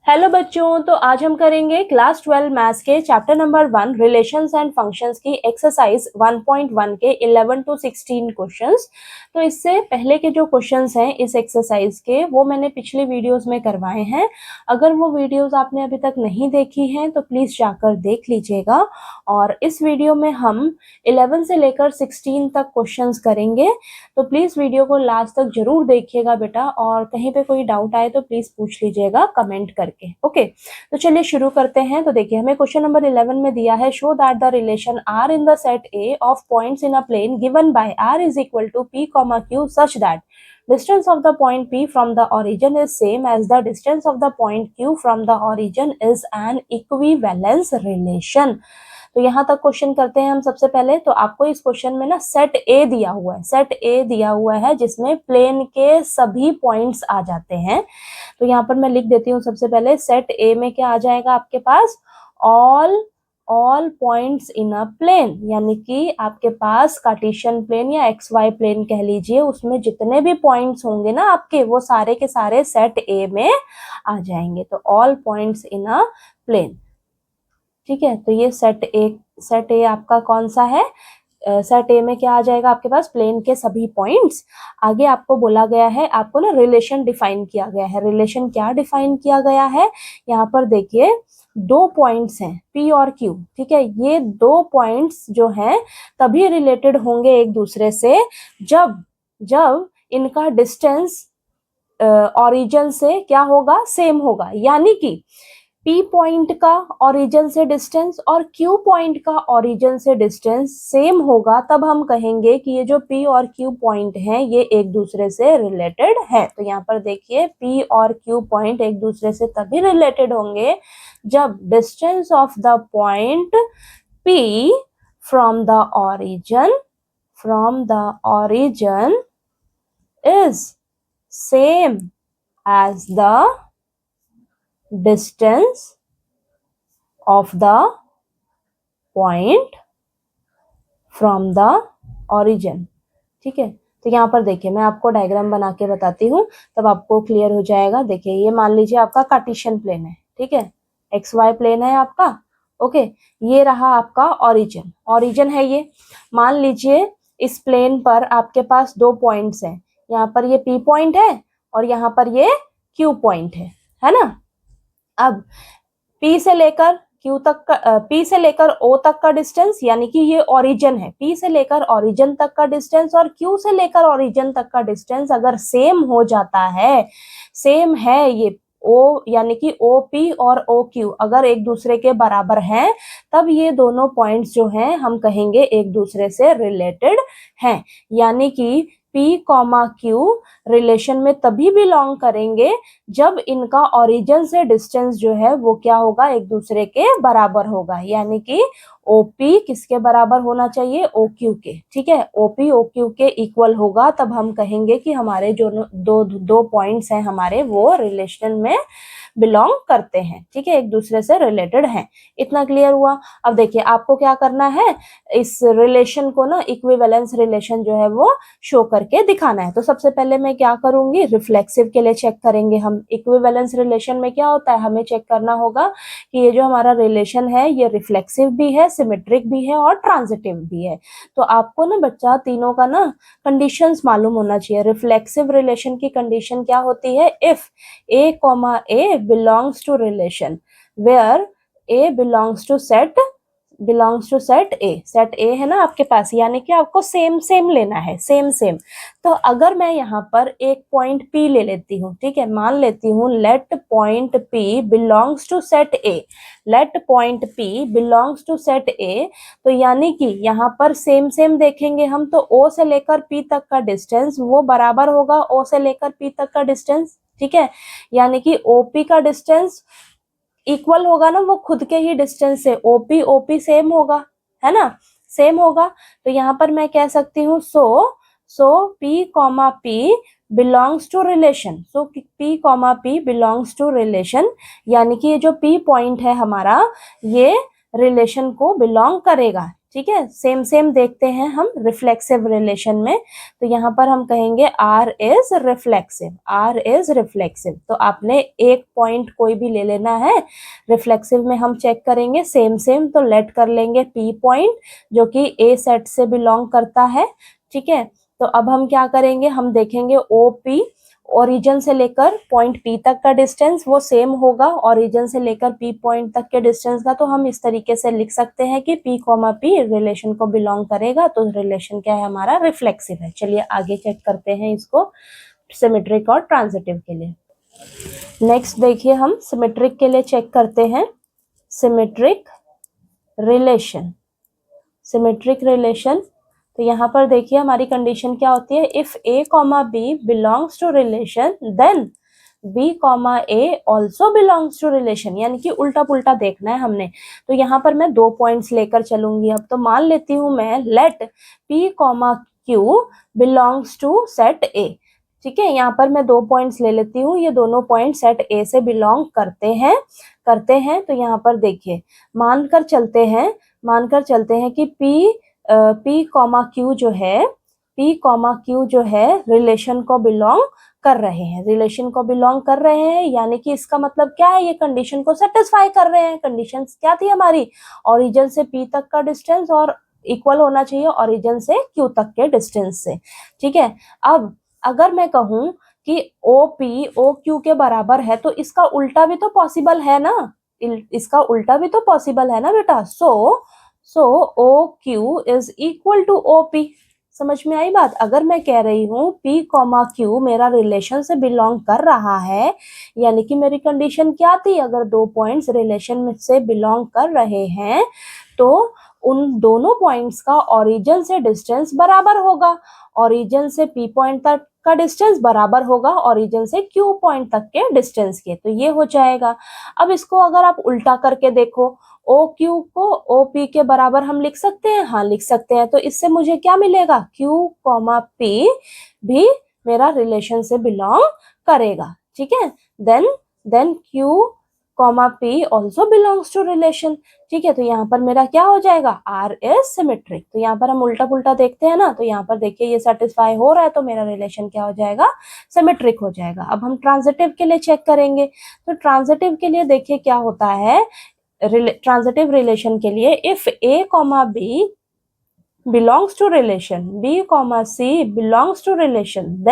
Hello बच्चों, तो आज हम करेंगे क्लास 12 मैथ्स के chapter number 1 relations and functions की एक्सरसाइज 1.1 के 11 to 16 क्वेश्चंस। तो इससे पहले के जो क्वेश्चंस हैं इस एक्सरसाइज के वो मैंने पिछले वीडियोस में करवाए हैं। अगर वो वीडियोस आपने अभी तक नहीं देखी हैं तो प्लीज जाकर देख लीजिएगा। और इस वीडियो में हम 11 से लेकर 16 तक क्वेश्चंस करेंगे, तो प्लीज वीडियो को लास्ट तक जरूर देखिएगा बेटा। और कहीं पे कोई डाउट आए तो प्लीज पूछ लीजिएगा कमेंट करके। ओके, तो चलिए शुरू करते हैं। तो देखिए हमें क्वेश्चन नंबर 11 में दिया है, show that the relation R in the set A of points in a plane given by R is equal to P comma Q such that distance of the point P from the origin is same as the distance of the point Q from the origin is an equivalence relation। तो यहाँ तक question करते हैं हम सबसे पहले। तो आपको इस क्वेश्चन में ना सेट ए दिया हुआ है, सेट ए दिया हुआ है जिसमें प्लेन के सभी पॉइंट्स आ जाते हैं। तो यहाँ पर मैं लिख देती हूँ सबसे पहले, सेट ए में क्या आ जाएगा आपके पास, all points in a plane, यानी कि आपके पास कार्टेशियन प्लेन या एक्स वाई प्लेन कह लीजिए, उसमें जितने भी पॉइंट्स होंगे ना आपके वो सारे के सारे सेट ए में आ जाएंगे। तो all points in a plane, ठीक है। तो ये सेट ए आपका कौन सा है, सेट ए में क्या आ जाएगा आपके पास, प्लेन के सभी पॉइंट्स। आगे आपको बोला गया है, आपको ना रिलेशन डिफाइन किया गया है। रिलेशन क्या डिफाइन किया गया है, यहाँ पर देखिए दो पॉइंट्स हैं पी और क्यू, ठीक है। ये दो पॉइंट्स जो हैं तभी रिलेटेड होंगे एक दूसरे से जब इनका डिस्टेंस ऑरिजिन से क्या होगा, सेम होगा। यानी कि P पॉइंट का ओरिजिन से डिस्टेंस और Q पॉइंट का ओरिजिन से डिस्टेंस सेम होगा, तब हम कहेंगे कि ये जो P और Q पॉइंट हैं ये एक दूसरे से रिलेटेड है। तो यहाँ पर देखिए P और Q पॉइंट एक दूसरे से तभी रिलेटेड होंगे जब distance of the point P from the origin is same as the distance of the point from the origin, ठीक है। तो यहाँ पर देखिए मैं आपको डायग्राम बना के बताती हूँ तब आपको क्लियर हो जाएगा। देखिए ये मान लीजिए आपका कार्टेशियन प्लेन है, ठीक है, एक्स वाई प्लेन है आपका। ओके, ये रहा आपका ओरिजिन है ये। मान लीजिए इस प्लेन पर आपके पास दो पॉइंट्स हैं, यहाँ पर ये पी पॉइंट है और यहाँ पर ये क्यू पॉइंट है ना। अब P से लेकर Q तक का, P से लेकर O तक का डिस्टेंस, यानी कि ये ओरिजिन है, P से लेकर ओरिजिन तक का डिस्टेंस और Q से लेकर ओरिजिन तक का डिस्टेंस अगर सेम हो जाता है, सेम है ये O, यानी कि OP और OQ अगर एक दूसरे के बराबर हैं, तब ये दोनों पॉइंट्स जो हैं हम कहेंगे एक दूसरे से रिलेटेड हैं। यानी कि P कॉमा Q रिलेशन में तभी बिलोंग करेंगे जब इनका ओरिजिन से डिस्टेंस जो है वो क्या होगा, एक दूसरे के बराबर होगा। यानी कि OP किसके बराबर होना चाहिए, OQ के, ठीक है। OP OQ के इक्वल होगा, तब हम कहेंगे कि हमारे जो दो पॉइंट्स हैं हमारे वो रिलेशन में बिलोंग करते हैं, ठीक है, एक दूसरे से रिलेटेड हैं। इतना क्लियर हुआ। अब देखिए आपको क्या करना है, इस रिलेशन को ना इक्विवेलेंस रिलेशन जो है वो शो करके दिखाना है। तो सबसे पहले मैं क्या करूंगी, रिफ्लेक्सिव के लिए चेक करेंगे हम। इक्विवेलेंस रिलेशन में क्या होता है, हमें चेक करना होगा कि ये जो हमारा रिलेशन है ये रिफ्लेक्सिव भी है, सिमेट्रिक भी है और ट्रांजिटिव भी है। तो आपको ना बच्चा तीनों का ना कंडीशंस मालूम होना चाहिए। रिफ्लेक्सिव रिलेशन की कंडीशन क्या होती है, if A comma A belongs to relation where A belongs to set A, set A है ना आपके पास, यानी कि आपको सेम लेना है, सेम। तो अगर मैं यहाँ पर एक पॉइंट P ले लेती हूँ, ठीक है, मान लेती हूँ let point P belongs to set A, let point P belongs to set A, तो यानी कि यहाँ पर सेम देखेंगे हम, तो O से लेकर P तक का डिस्टेंस वो बराबर होगा O से लेकर P तक का डिस्टेंस, ठीक है। यानी कि OP का डिस्टेंस इक्वल होगा ना वो खुद के ही डिस्टेंस से, OP सेम होगा, है ना, सेम होगा। तो यहाँ पर मैं कह सकती हूँ so P comma P belongs to relation, so P comma P belongs to relation, यानी कि ये जो P पॉइंट है हमारा ये रिलेशन को बिलोंग करेगा, ठीक है, सेम सेम देखते हैं हम रिफ्लेक्सिव रिलेशन में। तो यहाँ पर हम कहेंगे R is reflexive, R is reflexive. तो आपने एक पॉइंट कोई भी ले लेना है, रिफ्लेक्सिव में हम चेक करेंगे सेम सेम, तो लेट कर लेंगे पी पॉइंट जो कि ए सेट से बिलोंग करता है। ठीक है, तो अब हम क्या करेंगे, हम देखेंगे ओ पी, ओरिजिन से लेकर पॉइंट पी तक का डिस्टेंस वो सेम होगा ओरिजिन से लेकर पी पॉइंट तक के डिस्टेंस का। तो हम इस तरीके से लिख सकते हैं कि पी कॉमा पी रिलेशन को बिलोंग करेगा, तो रिलेशन क्या है हमारा, रिफ्लेक्सिव है। चलिए आगे चेक करते हैं इसको सिमेट्रिक और ट्रांजिटिव के लिए। नेक्स्ट देखिए, हम सिमेट्रिक के लिए चेक करते हैं सिमेट्रिक रिलेशन। सिमेट्रिक रिलेशन, तो यहाँ पर देखिए हमारी कंडीशन क्या होती है, if A comma B belongs to relation then B comma A also belongs to relation, यानी कि उल्टा पुल्टा देखना है हमने। तो यहाँ पर मैं 2 पॉइंट्स लेकर चलूंगी। अब तो मान लेती हूँ मैं, let P comma Q belongs to set A. ठीक है, यहाँ पर मैं 2 पॉइंट्स ले लेती हूँ, ये दोनों पॉइंट सेट ए से बिलोंग करते हैं। तो यहाँ पर देखिए मानकर चलते हैं कि पी कॉमा क्यू जो है रिलेशन को बिलोंग कर रहे हैं, यानी कि इसका मतलब क्या है, ये कंडीशन को सेटिस्फाई कर रहे हैं। कंडीशन क्या थी हमारी, ओरिजिन से पी तक का डिस्टेंस और इक्वल होना चाहिए ओरिजिन से क्यू तक के डिस्टेंस से। ठीक है, अब अगर मैं कहूं कि ओ पी ओ क्यू के बराबर है, तो इसका उल्टा भी तो पॉसिबल है ना, बेटा। So O Q is equal to O P. समझ में आई बात। अगर मैं कह रही हूँ P कॉमा क्यू मेरा रिलेशन से बिलोंग कर रहा है, यानी कि मेरी कंडीशन क्या थी, अगर 2 पॉइंट्स रिलेशन से बिलोंग कर रहे हैं तो उन दोनों पॉइंट्स का ओरिजिन से डिस्टेंस बराबर होगा, ओरिजिन से P पॉइंट तक का डिस्टेंस बराबर होगा ओरिजिन से Q पॉइंट तक के डिस्टेंस के। तो ये हो जाएगा। अब इसको अगर आप उल्टा करके देखो, ओ क्यू को ओ पी के बराबर हम लिख सकते हैं, हाँ लिख सकते हैं। तो इससे मुझे क्या मिलेगा, क्यू कॉमा पी भी मेरा रिलेशन से बिलोंग करेगा। ठीक है, then Q comma P also belongs to relation. ठीक है, तो यहाँ पर मेरा क्या हो जाएगा, आर इज सिमेट्रिक। तो यहाँ पर हम उल्टा पुल्टा देखते हैं ना, तो यहाँ पर देखिए ये सेटिस्फाई हो रहा है, तो मेरा रिलेशन क्या हो जाएगा, सिमेट्रिक हो जाएगा। अब हम ट्रांजिटिव के लिए चेक करेंगे। तो ट्रांजिटिव के लिए देखिए क्या होता है, ट्रांजिटिव रिलेशन के लिए if A comma B belongs to relation, b comma c belongs to relation,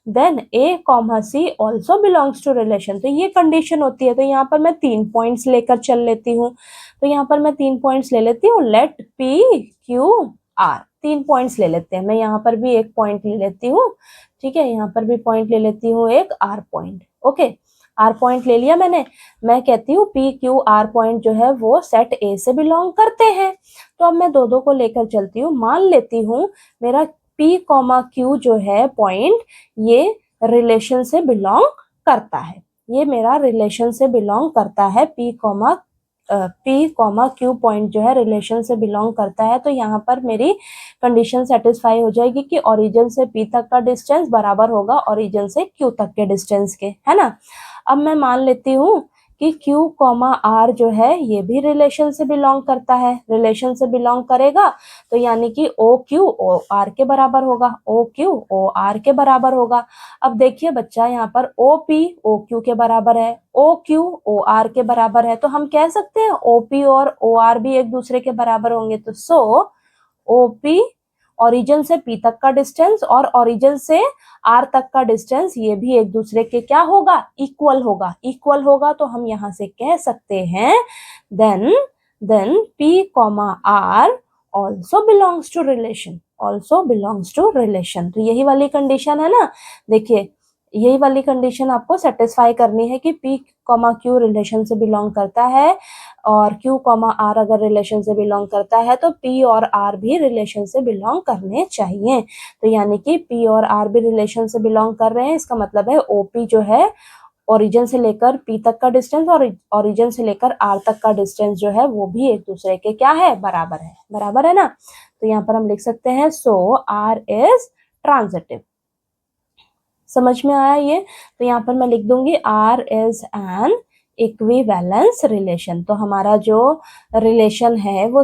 then a comma c also belongs to relation। तो ये कंडीशन होती है। तो यहाँ पर मैं 3 पॉइंट्स लेकर चल लेती हूँ। तो यहाँ पर मैं 3 पॉइंट्स ले लेती हूँ, let p q r, 3 points ले लेते हैं। मैं यहाँ पर भी एक पॉइंट ले लेती हूँ। ठीक है, यहाँ पर भी पॉइंट ले लेती हूँ, एक r point. Okay, R point ले लिया मैंने। मैं कहती हूँ पी क्यू आर पॉइंट जो है वो सेट ए से बिलोंग करते हैं। तो अब मैं दो को लेकर चलती हूँ। मान लेती हूँ मेरा पी कॉमा क्यू जो है पॉइंट, ये रिलेशन से बिलोंग करता है, ये मेरा रिलेशन से बिलोंग करता है। पी कॉमा क्यू पॉइंट जो है रिलेशन से बिलोंग करता है। तो यहाँ पर मेरी कंडीशन सेटिस्फाई हो जाएगी कि ओरिजिन से पी तक का डिस्टेंस बराबर होगा ओरिजिन से क्यू तक के डिस्टेंस के, है ना। अब मैं मान लेती हूँ कि Q कॉमा R जो है ये भी रिलेशन से बिलोंग करता है, रिलेशन से बिलोंग करेगा, तो यानी कि OQ OR के बराबर होगा, OQ OR के बराबर होगा। अब देखिए बच्चा, यहाँ पर OP OQ के बराबर है, OQ OR के बराबर है, तो हम कह सकते हैं OP और OR भी एक दूसरे के बराबर होंगे। तो सो OP ओरिजिन से P तक का डिस्टेंस और ओरिजिन से R तक का डिस्टेंस, ये भी एक दूसरे के क्या होगा, इक्वल होगा। तो हम यहाँ से कह सकते हैं then P comma R also belongs to relation. तो यही वाली कंडीशन है ना। देखिए यही वाली कंडीशन आपको सेटिस्फाई करनी है कि P कॉमा Q रिलेशन से बिलोंग करता है और Q कॉमा R अगर रिलेशन से बिलोंग करता है तो P और R भी रिलेशन से बिलोंग करने चाहिए। तो यानी कि P और R भी रिलेशन से बिलोंग कर रहे हैं, इसका मतलब है OP जो है ओरिजिन से लेकर P तक का डिस्टेंस और ओरिजिन से लेकर R तक का डिस्टेंस जो है वो भी एक दूसरे के क्या है, बराबर है ना। तो यहाँ पर हम लिख सकते हैं सो R इज ट्रांजिटिव। समझ में आया ये। तो यहाँ पर मैं लिख दूंगी R is an equivalence relation. तो हमारा जो रिलेशन है वो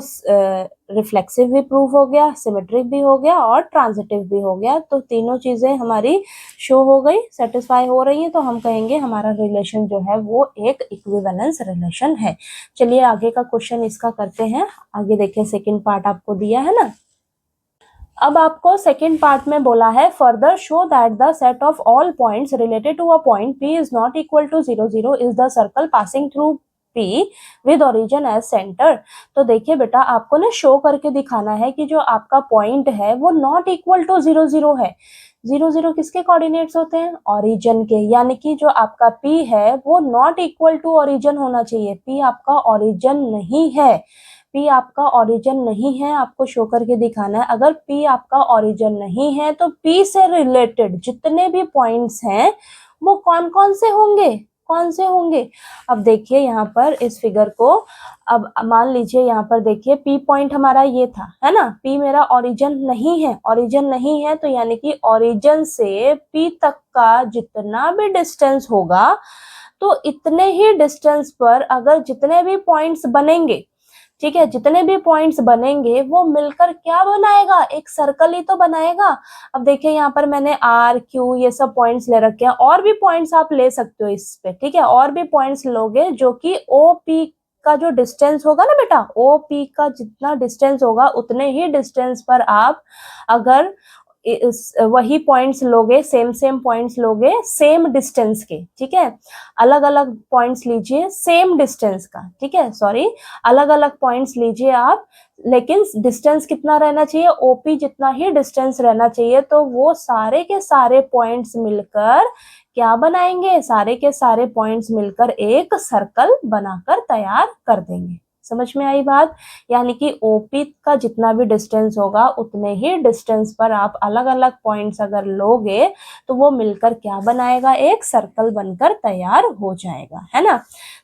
रिफ्लेक्सिव भी प्रूव हो गया, सिमेट्रिक भी हो गया और ट्रांजिटिव भी हो गया। तो तीनों चीजें हमारी शो हो गई, सेटिस्फाई हो रही हैं, तो हम कहेंगे हमारा रिलेशन जो है वो एक इक्विवेलेंस रिलेशन है। चलिए आगे का क्वेश्चन इसका करते हैं। आगे देखिए, सेकंड पार्ट आपको दिया है ना। अब आपको सेकेंड पार्ट में बोला है further show that the set of all points related to a point P is not equal to 0 0 is the circle passing through P with origin as centre. तो देखिए बेटा, आपको ना शो करके दिखाना है कि जो आपका पॉइंट है वो नॉट इक्वल टू 0 0 है। 0 0 किसके कोऑर्डिनेट्स होते हैं? ओरिजिन के। यानी कि जो आपका P है वो नॉट इक्वल टू ओरिजिन होना चाहिए। P आपका ओरिजिन नहीं है। P आपका ओरिजिन नहीं है, आपको शो करके दिखाना है। अगर P आपका ओरिजिन नहीं है तो P से रिलेटेड जितने भी पॉइंट्स हैं वो कौन कौन से होंगे, कौन से होंगे? अब देखिए यहाँ पर इस फिगर को, अब मान लीजिए यहाँ पर देखिए P पॉइंट हमारा ये था, है ना। P मेरा ओरिजिन नहीं है, ओरिजिन नहीं है तो यानी कि ओरिजिन से P तक का जितना भी डिस्टेंस होगा तो इतने ही डिस्टेंस पर अगर जितने भी पॉइंट्स बनेंगे, ठीक है, जितने भी पॉइंट्स बनेंगे वो मिलकर क्या बनाएगा? एक सर्कल ही तो बनाएगा। अब देखिए यहाँ पर मैंने आर क्यू ये सब पॉइंट्स ले रखे हैं, और भी पॉइंट्स आप ले सकते हो इस पे, ठीक है, और भी पॉइंट्स लोगे जो कि ओ पी का जो डिस्टेंस होगा ना बेटा, ओ पी का जितना डिस्टेंस होगा उतने ही डिस्टेंस पर आप अगर वही पॉइंट्स लोगे, सेम पॉइंट्स लोगे सेम डिस्टेंस के, ठीक है, अलग अलग पॉइंट्स लीजिए सेम डिस्टेंस का, ठीक है, सॉरी, अलग अलग पॉइंट्स लीजिए आप, लेकिन डिस्टेंस कितना रहना चाहिए? ओपी जितना ही डिस्टेंस रहना चाहिए। तो वो सारे के सारे पॉइंट्स मिलकर क्या बनाएंगे? सारे के सारे पॉइंट्स मिलकर एक सर्कल बनाकर तैयार कर देंगे। समझ में आई बात? यानी कि ओपी का जितना भी डिस्टेंस होगा उतने ही डिस्टेंस पर आप अलग अलग पॉइंट्स अगर लोगे तो वो मिलकर क्या बनाएगा? एक सर्कल बनकर तैयार हो जाएगा, है ना।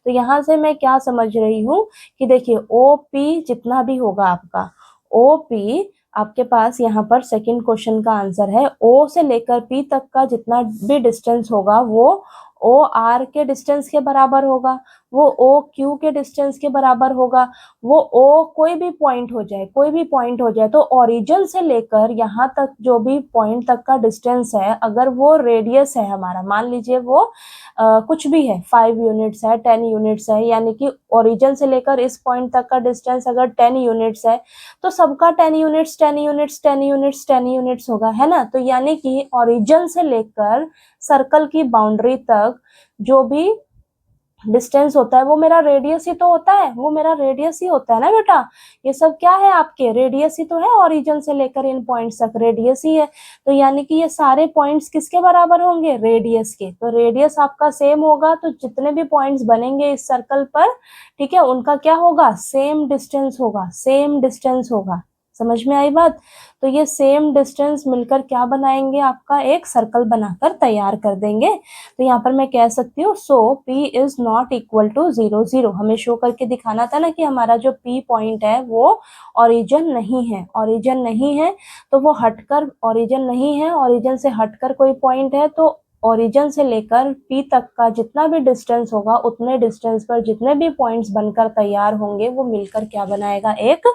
तो यहाँ से मैं क्या समझ रही हूँ कि देखिए ओपी जितना भी होगा आपका, ओपी आपके पास यहाँ पर सेकंड क्वेश्चन का आंसर है, ओ से लेकर पी तक का जितना भी डिस्टेंस होगा वो ओ आर के डिस्टेंस के बराबर होगा, वो ओ क्यू के डिस्टेंस के बराबर होगा, वो ओ कोई भी पॉइंट हो जाए, कोई भी पॉइंट हो जाए। तो ओरिजिन से लेकर यहाँ तक जो भी पॉइंट तक का डिस्टेंस है, अगर वो रेडियस है हमारा, मान लीजिए वो कुछ भी है, 5 यूनिट्स है, 10 यूनिट्स है, यानी कि ओरिजिन से लेकर इस पॉइंट तक का डिस्टेंस अगर 10 यूनिट्स है तो सबका 10 यूनिट्स 10 यूनिट्स 10 यूनिट्स 10 यूनिट्स होगा, है ना। तो यानी कि ओरिजिन से लेकर सर्कल की बाउंड्री तक जो भी डिस्टेंस होता है वो मेरा रेडियस ही तो होता है, वो मेरा रेडियस ही होता है ना बेटा। ये सब क्या है? आपके रेडियस ही तो है, ओरिजिन से लेकर इन पॉइंट्स तक रेडियस ही है। तो यानी कि ये सारे पॉइंट्स किसके बराबर होंगे? रेडियस के। तो रेडियस आपका सेम होगा तो जितने भी पॉइंट्स बनेंगे इस सर्कल पर, ठीक है, उनका क्या होगा? सेम डिस्टेंस होगा, सेम डिस्टेंस होगा। समझ में आई बात? तो ये सेम डिस्टेंस मिलकर क्या बनाएंगे? आपका एक सर्कल बनाकर तैयार कर देंगे। तो यहाँ पर मैं कह सकती हूँ so P is not equal to 0 0। हमें शो करके दिखाना था ना कि हमारा जो P पॉइंट है वो ओरिजिन नहीं है, ओरिजिन नहीं है तो वो हटकर, ओरिजिन नहीं है, ओरिजिन से हटकर कोई पॉइंट है, तो ओरिजिन से लेकर P तक का जितना भी डिस्टेंस होगा उतने डिस्टेंस पर जितने भी पॉइंट्स बनकर तैयार होंगे वो मिलकर क्या बनाएगा? एक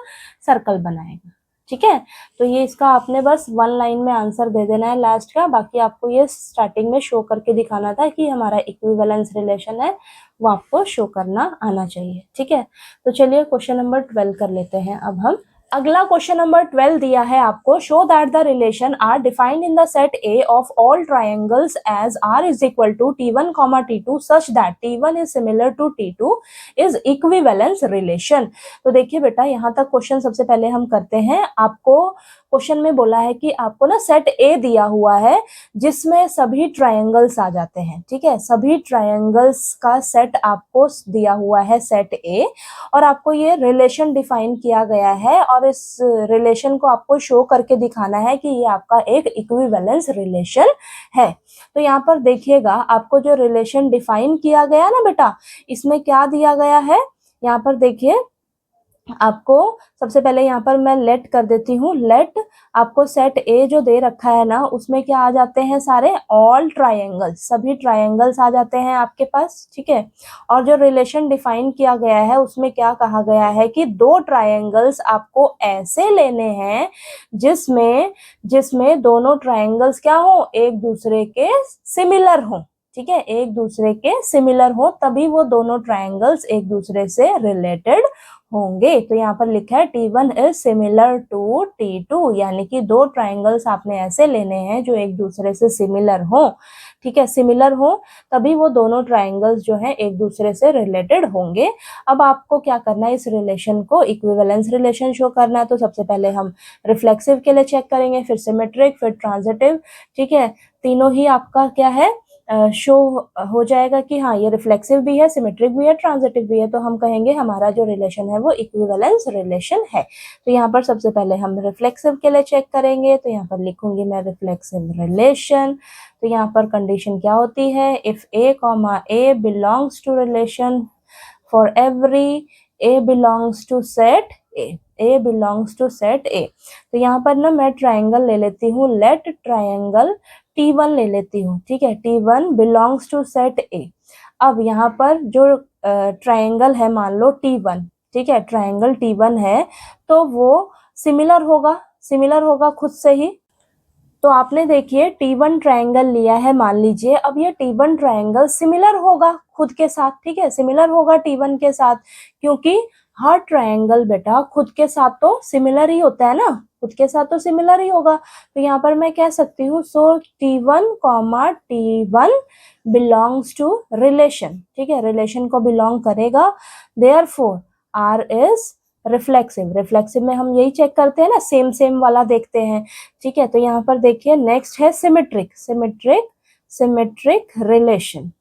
सर्कल बनाएगा, ठीक है। तो ये इसका आपने बस वन लाइन में आंसर दे देना है लास्ट का, बाकी आपको ये स्टार्टिंग में शो करके दिखाना था कि हमारा इक्विवेलेंस रिलेशन है, वो आपको शो करना आना चाहिए, ठीक है। तो चलिए क्वेश्चन नंबर 12 कर लेते हैं अब हम। अगला क्वेश्चन नंबर 12 दिया है आपको, show that the relation R defined in the set A of all triangles as R is equal to T1, T2 such that T1 is similar to T2 is equivalence relation. तो देखिए बेटा, यहाँ तक question सबसे पहले हम करते हैं। आपको क्वेश्चन में बोला है कि आपको ना सेट ए दिया हुआ है जिसमें सभी ट्रायंगल्स आ जाते हैं, ठीक है, सभी ट्रायंगल्स का सेट आपको दिया हुआ है, सेट ए, और आपको ये रिलेशन डिफाइन किया गया है और इस रिलेशन को आपको शो करके दिखाना है कि ये आपका एक इक्विवेलेंस रिलेशन है। तो यहाँ पर देखिएगा, आपको जो रिलेशन डिफाइन किया गया ना बेटा, इसमें क्या दिया गया है, यहाँ पर देखिए आपको सबसे पहले यहाँ पर मैं लेट कर देती हूँ। लेट आपको सेट ए जो दे रखा है ना, उसमें क्या आ जाते हैं, सारे ऑल ट्रायंगल्स, सभी ट्रायंगल्स आ जाते हैं आपके पास, ठीक है। और जो रिलेशन डिफाइन किया गया है उसमें क्या कहा गया है कि दो ट्रायंगल्स आपको ऐसे लेने हैं जिसमें जिसमें दोनों ट्रायंगल्स क्या हो, एक दूसरे के सिमिलर हो, ठीक है, एक दूसरे के सिमिलर हो, तभी वो दोनों ट्रायंगल्स एक दूसरे से रिलेटेड होंगे। तो यहाँ पर लिखा है T1 is similar to T2, यानी कि दो ट्राइंगल्स आपने ऐसे लेने हैं जो एक दूसरे से सिमिलर हो, ठीक है, सिमिलर हो, तभी वो दोनों ट्राइंगल्स जो हैं एक दूसरे से रिलेटेड होंगे। अब आपको क्या करना है, इस रिलेशन को इक्विवेलेंस रिलेशन शो करना है। तो सबसे पहले हम रिफ्लेक्सिव के लिए चेक करेंगे, फिर सिमेट्रिक, फिर ट्रांजिटिव, ठीक है। तीनों ही आपका क्या है, शो हो जाएगा कि हाँ ये रिफ्लेक्सिव भी है, सिमेट्रिक भी है, ट्रांजिटिव भी है। तो हम कहेंगे हमारा जो रिलेशन है वो इक्विवेलेंस रिलेशन है। तो यहाँ पर सबसे पहले हम रिफ्लेक्सिव के लिए चेक करेंगे। तो यहाँ पर लिखूंगी मैं रिफ्लेक्सिव रिलेशन। तो यहाँ पर कंडीशन क्या होती है, if A comma A belongs to relation for every A belongs to set A belongs to set A. तो यहाँ पर ना मैं ट्राइंगल ले लेती हूँ, लेट ट्राइंगल T1 ले लेती हूँ, ठीक है, T1 बिलोंग्स टू सेट ए। अब यहाँ पर जो ट्राइंगल है, मान लो T1, ठीक है, ट्राइंगल T1 है, तो वो सिमिलर होगा खुद से ही। तो आपने देखिए T1 ट्रायंगल लिया है, मान लीजिए, अब ये T1 ट्रायंगल सिमिलर होगा खुद के साथ, ठीक है, सिमिलर होगा T1 के साथ, क्योंकि हर ट्रायंगल बेटा खुद के साथ तो सिमिलर ही होता है ना, खुद के साथ तो सिमिलर ही होगा। तो यहाँ पर मैं कह सकती हूँ so T1 comma T1 belongs to relation, ठीक है, रिलेशन को बिलोंग करेगा। देयरफॉर R इज रिफ्लेक्सिव में हम यही चेक करते हैं ना, सेम वाला देखते हैं, ठीक है। तो यहाँ पर देखिए नेक्स्ट है सिमेट्रिक रिलेशन।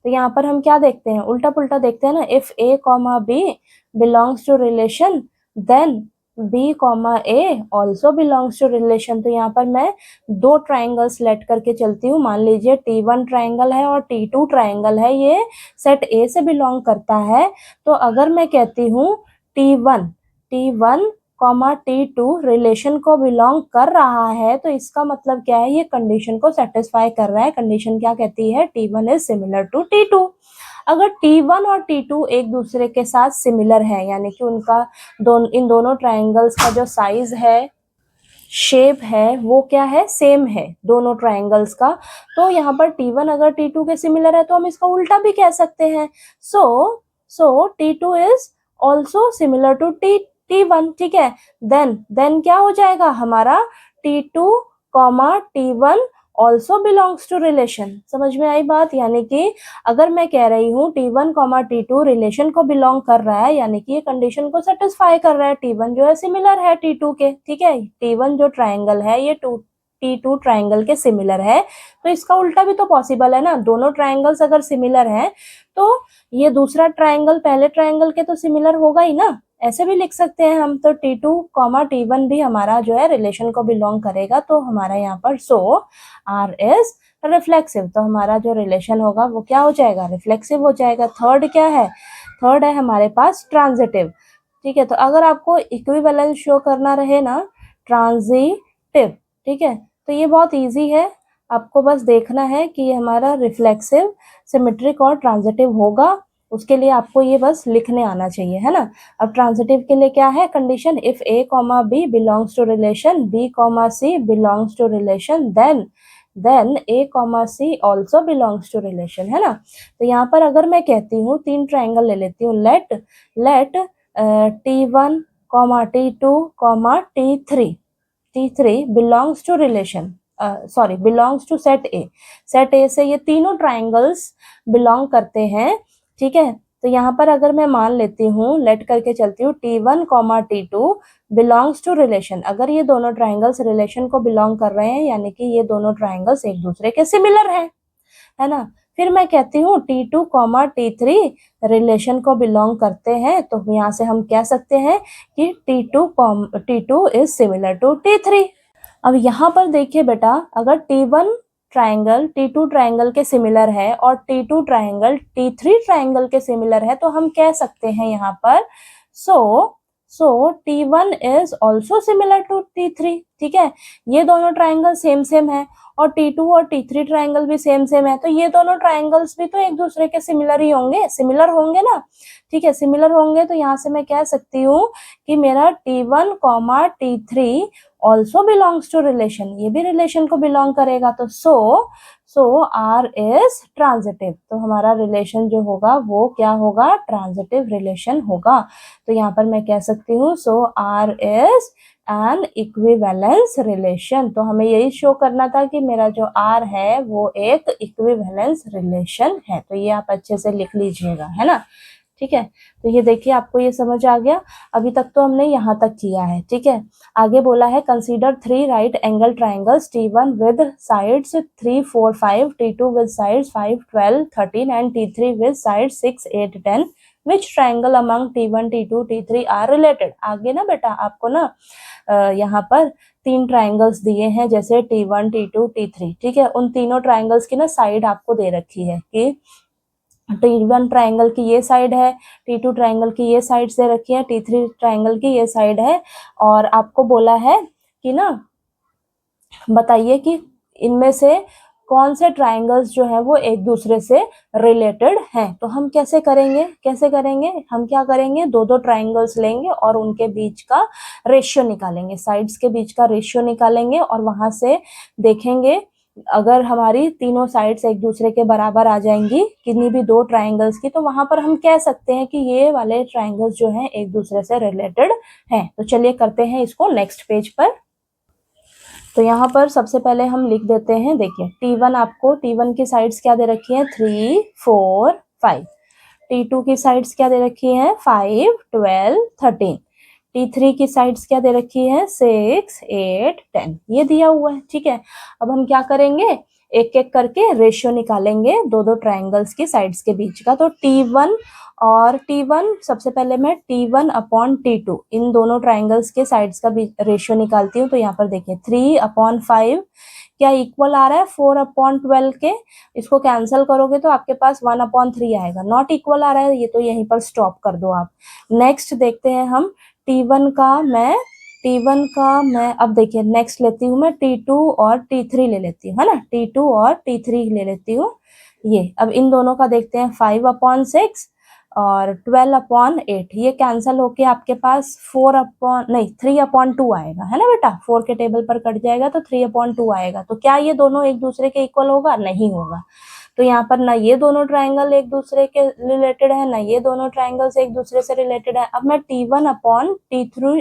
तो यहाँ पर हम क्या देखते हैं, उल्टा पुल्टा देखते हैं ना, if A comma B belongs to relation then B comma A also belongs to relation. तो यहाँ पर मैं दो ट्राइंगल सेलेक्ट करके चलती हूँ, मान लीजिए T1 ट्राइंगल है और T2 ट्राइंगल है, ये सेट ए से बिलोंग करता है। तो अगर मैं कहती हूँ T1 कॉमा T2 रिलेशन को बिलोंग कर रहा है, तो इसका मतलब क्या है, ये कंडीशन को सेटिस्फाई कर रहा है। कंडीशन क्या कहती है, T1 is similar to T2। अगर T1 और T2 एक दूसरे के साथ सिमिलर है, यानी कि उनका इन दोनों ट्राइंगल्स का जो साइज है, शेप है, वो क्या है, सेम है दोनों ट्राइंगल्स का, तो यहाँ पर T1 अगर T2 के सिमिलर है तो हम इसका उल्टा भी कह सकते हैं। So T2 is also similar to T1, ठीक है। देन क्या हो जाएगा हमारा, T2 comma T1 also belongs to relation. समझ में आई बात, यानी कि अगर मैं कह रही हूँ T1 कॉमा T2 रिलेशन को बिलोंग कर रहा है, यानी कि ये कंडीशन को सेटिस्फाई कर रहा है, T1 जो है सिमिलर है T2 के, ठीक है, T1 जो ट्राइंगल है ये T2 ट्राइंगल के सिमिलर है। तो इसका उल्टा भी तो पॉसिबल है ना, दोनों ट्राइंगल्स अगर सिमिलर हैं तो ये दूसरा ट्राइंगल पहले ट्राइंगल के तो सिमिलर होगा ही ना, ऐसे भी लिख सकते हैं हम। तो T2 कॉमा T1 भी हमारा जो है रिलेशन को बिलोंग करेगा। तो हमारा यहाँ पर सो R इज रिफ्लेक्सिव, तो हमारा जो रिलेशन होगा वो क्या हो जाएगा, रिफ्लेक्सिव हो जाएगा। थर्ड क्या है, थर्ड है हमारे पास ट्रांजिटिव, ठीक है। तो अगर आपको इक्विवेलेंस शो करना रहे ना, ट्रांजिटिव, ठीक है, तो ये बहुत इजी है, आपको बस देखना है कि हमारा रिफ्लेक्सिव, सिमेट्रिक और ट्रांजिटिव होगा, उसके लिए आपको ये बस लिखने आना चाहिए, है ना। अब ट्रांजिटिव के लिए क्या है condition, if A comma B belongs to relation B comma C belongs to relation then A comma C also belongs to relation, है ना। तो यहाँ पर अगर मैं कहती हूँ, तीन ट्राइंगल ले लेती हूँ, let T1 comma T2 comma T3 belongs to relation, belongs to set A से ये तीनों ट्राइंगल्स बिलोंग करते हैं, ठीक है। तो यहाँ पर अगर मैं मान लेती हूँ, लेट करके चलती हूँ, T1 comma T2 belongs to relation, अगर ये दोनों ट्राइंगल्स रिलेशन को बिलोंग कर रहे हैं, यानी कि ये दोनों ट्राइंगल्स एक दूसरे के सिमिलर हैं, है ना। फिर मैं कहती हूँ T2 कॉमा T3 रिलेशन को बिलोंग करते हैं, तो यहाँ से हम कह सकते हैं कि T2 is similar to T3। अब यहाँ पर देखिए बेटा, अगर T1 ट्राइंगल T2 ट्राइंगल के सिमिलर है और T2 ट्राइंगल T3 ट्राइंगल के सिमिलर है, तो हम कह सकते हैं यहाँ पर so T1 is also similar to T3, ठीक है। ये दोनों ट्राइंगल सेम सेम है और T2 और T3 ट्राइंगल भी सेम सेम है, तो ये दोनों ट्राइंगल्स भी तो एक दूसरे के सिमिलर ही होंगे, सिमिलर होंगे ना, ठीक है। सिमिलर होंगे तो यहाँ से मैं कह सकती हूँ कि मेरा T1 comma T3 also belongs to relation, ये भी रिलेशन को बिलोंग करेगा, तो सो आर इज ट्रांजिटिव, तो हमारा रिलेशन जो होगा वो क्या होगा, ट्रांजिटिव रिलेशन होगा। तो यहाँ पर मैं कह सकती हूँ so R is an equivalence relation, तो हमें यही शो करना था कि मेरा जो आर है वो एक इक्विवेलेंस रिलेशन है, तो ये आप अच्छे से लिख लीजिएगा, है ना, ठीक है। तो ये देखिए आपको ये समझ आ गया, अभी तक तो हमने यहाँ तक किया है, ठीक है। आगे बोला है consider 3 right angle triangles T1 with sides 3, 4, 5, T2 with sides 5, 12, 13 and T3 with sides 6, 8, 10 which triangle among T1, T2, T3 are related. आगे ना बेटा आपको ना यहाँ पर 3 ट्राइंगल्स दिए हैं, जैसे T1, T2, T3, ठीक है। उन तीनों ट्राइंगल्स की ना साइड आपको दे रखी है कि T1 ट्राइंगल की ये साइड है, T2 ट्राइंगल की ये साइड से रखी है, T3 ट्राइंगल की ये साइड है, और आपको बोला है कि ना बताइए कि इनमें से कौन से ट्राइंगल्स जो है वो एक दूसरे से रिलेटेड हैं। तो हम कैसे करेंगे, हम क्या करेंगे, दो ट्राइंगल्स लेंगे और उनके बीच का रेशियो निकालेंगे, साइड्स के बीच का रेशियो निकालेंगे और वहां से देखेंगे अगर हमारी तीनों साइड्स एक दूसरे के बराबर आ जाएंगी किन्हीं भी 2 ट्राइंगल्स की, तो वहां पर हम कह सकते हैं कि ये वाले ट्राइंगल्स जो हैं एक दूसरे से रिलेटेड हैं। तो चलिए करते हैं इसको नेक्स्ट पेज पर। तो यहाँ पर सबसे पहले हम लिख देते हैं, देखिए T1 आपको T1 की साइड्स क्या दे रखी है, 3, 4, 5, T2 की साइड्स क्या दे रखी है, 5, 12, 13, T3 की साइड्स क्या दे रखी है, 6, 8, 10, ये दिया हुआ है, ठीक है। अब हम क्या करेंगे, एक एक करके रेशियो निकालेंगे दो ट्राइंगल्स की साइड्स के बीच का। तो T1 सबसे पहले मैं T1 अपॉन T2 इन दोनों ट्राइंगल्स के साइड्स का रेशियो निकालती हूँ। तो यहाँ पर देखिए 3 अपॉन 5 क्या इक्वल आ रहा है 4 अपॉन 12 के, इसको कैंसिल करोगे तो आपके पास 1 अपॉन 3 आएगा, नॉट इक्वल आ रहा है ये, तो यहीं पर स्टॉप कर दो आप। नेक्स्ट देखते हैं हम T1 का मैं अब देखिए नेक्स्ट लेती हूँ मैं T2 और T3 ले लेती हूँ, है ना, T2 और T3 ले लेती हूँ ये। अब इन दोनों का देखते हैं 5 अपॉन 6 और 12 अपॉन 8, ये कैंसिल होके आपके पास 3 अपॉन 2 आएगा, है ना बेटा, 4 के टेबल पर कट जाएगा तो 3 अपॉन 2 आएगा। तो क्या ये दोनों एक दूसरे के इक्वल होगा, नहीं होगा। तो यहाँ पर ना ये दोनों ट्राइंगल एक दूसरे के रिलेटेड है, ना ये दोनों ट्राइंगल्स एक दूसरे से रिलेटेड है। अब मैं T1 अपॉन T3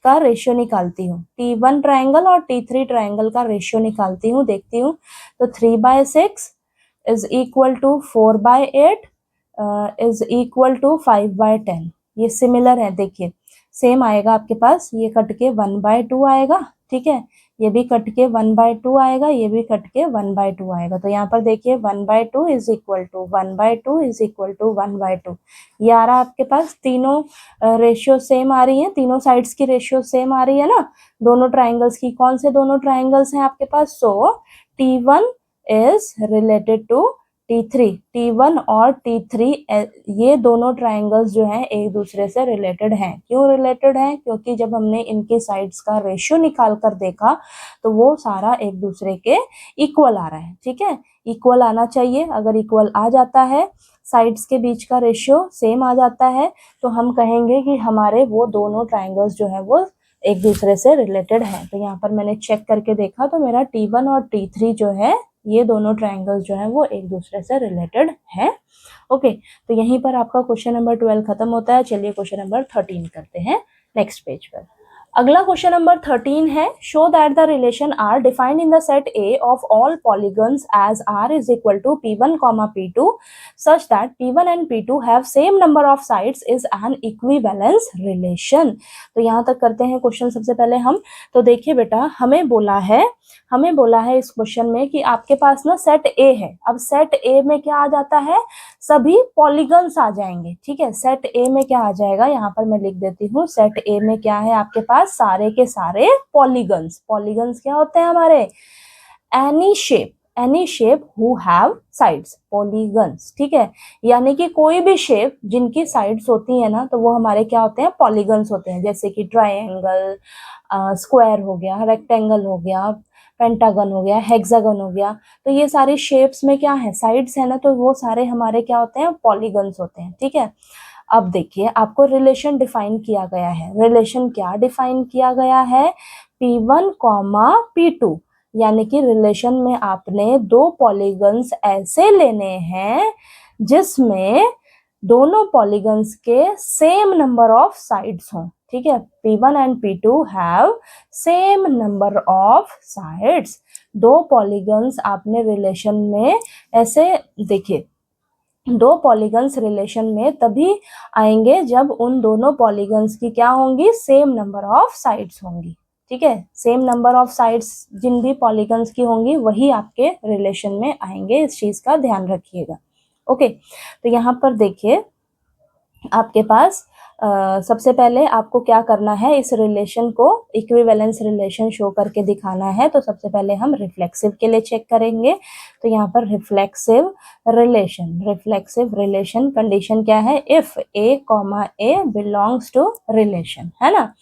का रेशियो निकालती हूँ, T1 ट्राइंगल और T3 ट्राइंगल का रेशियो निकालती हूँ, देखती हूँ। तो 3/6 is equal to 4/8 is equal to 5/10, ये सिमिलर है, देखिए सेम आएगा आपके पास, ये कट के 1/2 आएगा, ठीक है, ये भी कट के 1/2 आएगा, ये भी कट के 1/2 आएगा। तो यहाँ पर देखिए 1/2 is equal to 1/2 is equal to 1/2, ये आ रहा है आपके पास। तीनों रेशियो सेम आ रही है, तीनों साइड्स की रेशियो सेम आ रही है ना दोनों ट्राइंगल्स की। कौन से दोनों ट्राइंगल्स हैं आपके पास, so T1 is related to T3, T1 और T3 ये दोनों ट्राइंगल्स जो हैं एक दूसरे से रिलेटेड हैं। क्यों रिलेटेड हैं, क्योंकि जब हमने इनके साइड्स का रेशियो निकाल कर देखा तो वो सारा एक दूसरे के इक्वल आ रहा है, ठीक है, इक्वल आना चाहिए। अगर इक्वल आ जाता है, साइड्स के बीच का रेशियो सेम आ जाता है, तो हम कहेंगे कि हमारे वो दोनों ट्राइंगल्स जो है वो एक दूसरे से रिलेटेड है। तो यहाँ पर मैंने चेक करके देखा तो मेरा T1 और T3 जो है ये दोनों ट्राइंगल्स जो है वो एक दूसरे से रिलेटेड है। ओके, तो यहीं पर आपका क्वेश्चन नंबर 12 खत्म होता है। चलिए क्वेश्चन नंबर 13 करते हैं नेक्स्ट पेज पर। अगला क्वेश्चन नंबर 13 है, show that the relation R defined in the set A of all polygons as R is equal to P1, P2 such that P1 and P2 have same number of sides is an equivalence relation. तो यहाँ तक करते हैं question सबसे पहले हम। तो देखिए बेटा हमें बोला है इस क्वेश्चन में कि आपके पास ना सेट ए है। अब सेट ए में क्या आ जाता है, सभी पॉलीगन्स आ जाएंगे, ठीक है। सेट ए में क्या आ जाएगा, यहाँ पर मैं लिख देती हूँ, सेट ए में क्या है आपके पास, सारे के सारे पॉलीगन्स क्या होते हैं हमारे, any shape, any shape who have sides, polygons, ठीक है। यानी कि कोई भी शेप जिनकी साइड्स होती है ना, तो वो हमारे क्या होते हैं, पॉलीगन्स होते हैं। जैसे कि ट्रायंगल, स्क्वायर हो गया, रेक्टेंगल हो गया, पेंटागन हो गया, हेक्सागन हो गया। तो ये सारे शेप्स में क्या है, साइड्स है ना, तो वो सारे हमारे क्या होते हैं, पॉलीगन्स होते हैं, ठीक है। अब देखिए आपको रिलेशन डिफाइन किया गया है। रिलेशन क्या डिफाइन किया गया है, P1 कॉमा P2, यानी कि रिलेशन में आपने दो पॉलीगन्स ऐसे लेने हैं जिसमें दोनों पॉलीगन्स के सेम नंबर ऑफ साइड्स हों, ठीक है। P1 and P2 have same number of sides. दो पॉलीगन्स आपने रिलेशन में ऐसे, देखिए दो पॉलीगन्स रिलेशन में तभी आएंगे जब उन दोनों पॉलीगन्स की क्या होंगी, सेम नंबर ऑफ साइड्स होंगी, ठीक है। सेम नंबर ऑफ साइड्स जिन भी पॉलीगन्स की होंगी वही आपके रिलेशन में आएंगे, इस चीज का ध्यान रखिएगा। ओके, तो यहाँ पर देखिए आपके पास सबसे पहले आपको क्या करना है, इस रिलेशन को इक्विवेलेंस रिलेशन शो करके दिखाना है। तो सबसे पहले हम रिफ्लेक्सिव के लिए चेक करेंगे। तो यहाँ पर रिफ्लेक्सिव रिलेशन कंडीशन क्या है, if A comma A belongs to relation, है ना।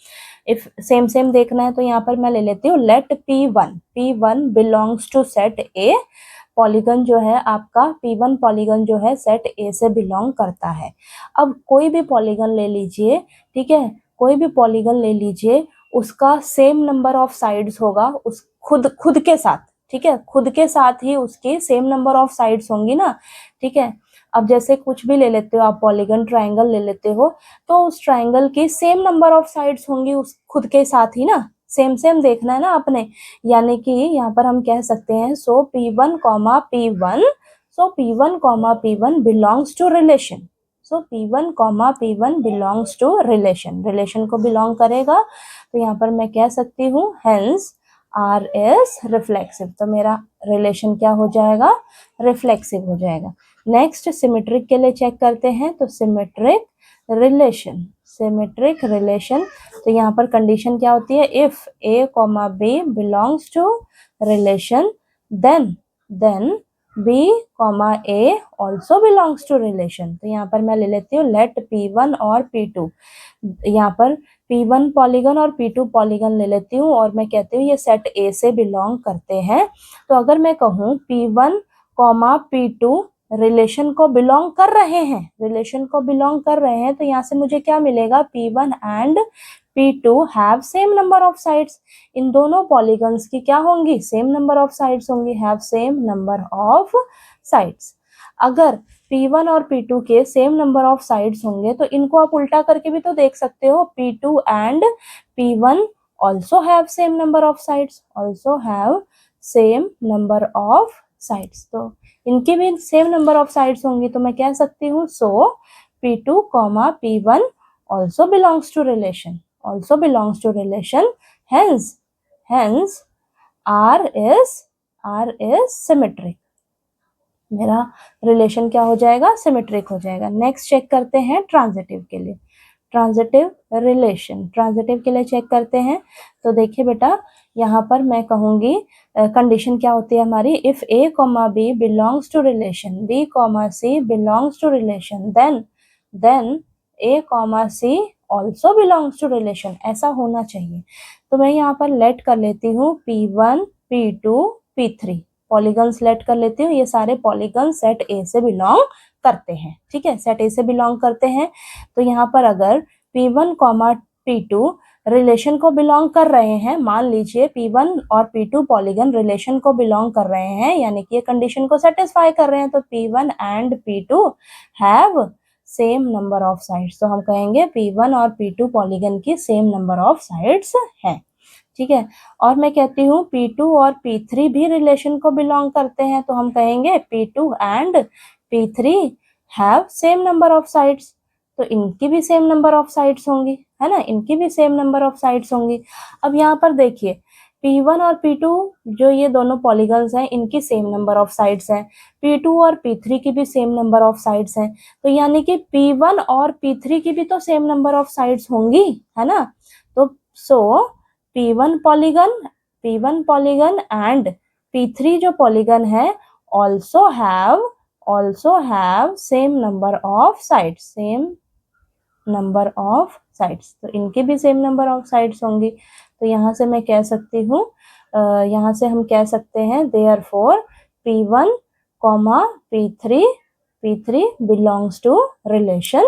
इफ सेम देखना है तो यहाँ पर मैं ले लेती हूँ, let P1 belongs to set A. Polygon जो है आपका P1 पॉलीगन जो है सेट ए से बिलोंग करता है। अब कोई भी पॉलीगन ले लीजिए, ठीक है, कोई भी पॉलीगन ले लीजिए, उसका सेम नंबर ऑफ साइड्स होगा उस खुद के साथ, ठीक है, खुद के साथ ही उसके सेम नंबर ऑफ साइड्स होंगी ना, ठीक है। अब जैसे कुछ भी ले लेते हो आप, पॉलीगन ट्रायंगल ले लेते हो, तो उस ट्रायंगल की सेम नंबर ऑफ साइड्स होंगी उस खुद के साथ ही ना, सेम देखना है ना आपने। यानी कि यहाँ पर हम कह सकते हैं so P1 comma P1, so P1 comma P1 belongs to relation, so P1 comma P1 belongs to relation, relation को बिलोंग करेगा। तो यहाँ पर मैं कह सकती हूँ हेंस R इज रिफ्लेक्सिव, तो मेरा रिलेशन क्या हो जाएगा, रिफ्लेक्सिव हो जाएगा। नेक्स्ट सिमेट्रिक के लिए चेक करते हैं। तो सिमेट्रिक रिलेशन, तो यहाँ पर कंडीशन क्या होती है, if A comma B belongs to relation then B comma A also belongs to relation. तो यहाँ पर मैं ले लेती हूँ लेट P1 और P2, यहाँ पर P1 पॉलीगन और P2 पॉलीगन ले लेती हूँ और मैं कहती हूँ ये सेट A से बिलोंग करते हैं। तो अगर मैं कहूँ P1 कॉमा P2 रिलेशन को बिलोंग कर रहे हैं, तो यहाँ से मुझे क्या मिलेगा, P1 and P2 have same number of sides. इन दोनों पॉलीगन्स की क्या होंगी, सेम नंबर ऑफ साइड्स होंगी, have same number of sides. अगर P1 और P2 के सेम नंबर ऑफ साइड्स होंगे तो इनको आप उल्टा करके भी तो देख सकते हो, P2 and P1 also have same number of sides, तो इनकी भी सेम नंबर ऑफ साइड्स होंगी। तो मैं कह सकती हूँ सो P2 comma P1 also belongs to relation, hence R is symmetric, मेरा रिलेशन क्या हो जाएगा, सिमेट्रिक हो जाएगा। नेक्स्ट चेक करते हैं ट्रांजिटिव के लिए, ट्रांजिटिव के लिए चेक करते हैं। तो देखिए बेटा यहाँ पर मैं कहूँगी कंडीशन क्या होती है हमारी, if A comma B belongs to relation, B comma C belongs to relation, then A comma C also belongs to relation, ऐसा होना चाहिए। तो मैं यहाँ पर लेट कर लेती हूँ P1 P2 P3, polygon select कर लेती हूँ, ये सारे पॉलीगन सेट ए से बिलोंग करते हैं, ठीक है, सेट ए से बिलोंग करते हैं। तो यहाँ पर अगर P1 कॉमा P2 रिलेशन को बिलोंग कर रहे हैं, मान लीजिए P1 और P2 पॉलीगन रिलेशन को बिलोंग कर रहे हैं, यानी कि ये कंडीशन को सेटिस्फाई कर रहे हैं, तो P1 and P2 have same number of sides. तो हम कहेंगे P1 और P2 पॉलीगन की सेम नंबर ऑफ साइड्स है, ठीक है। और मैं कहती हूँ P2 और P3 भी रिलेशन को बिलोंग करते हैं, तो हम कहेंगे P2 and P3 have same number of sides, तो इनकी भी सेम नंबर ऑफ साइड्स होंगी, है ना, इनकी भी सेम नंबर ऑफ साइड्स होंगी। अब यहाँ पर देखिए P1 और P2 जो ये दोनों पॉलीगन्स हैं, इनकी सेम नंबर ऑफ साइड्स हैं, P2 और P3 की भी सेम नंबर ऑफ साइड्स हैं, तो यानी कि P1 और P3 की भी तो सेम नंबर ऑफ साइड्स होंगी, है ना। तो सो P1 polygon and P3 जो पॉलीगन है also have same number of sides, तो इनके भी सेम नंबर ऑफ साइड्स होंगी। तो यहाँ से मैं कह सकती हूँ, यहाँ से हम कह सकते हैं therefore P1, P3 belongs to relation,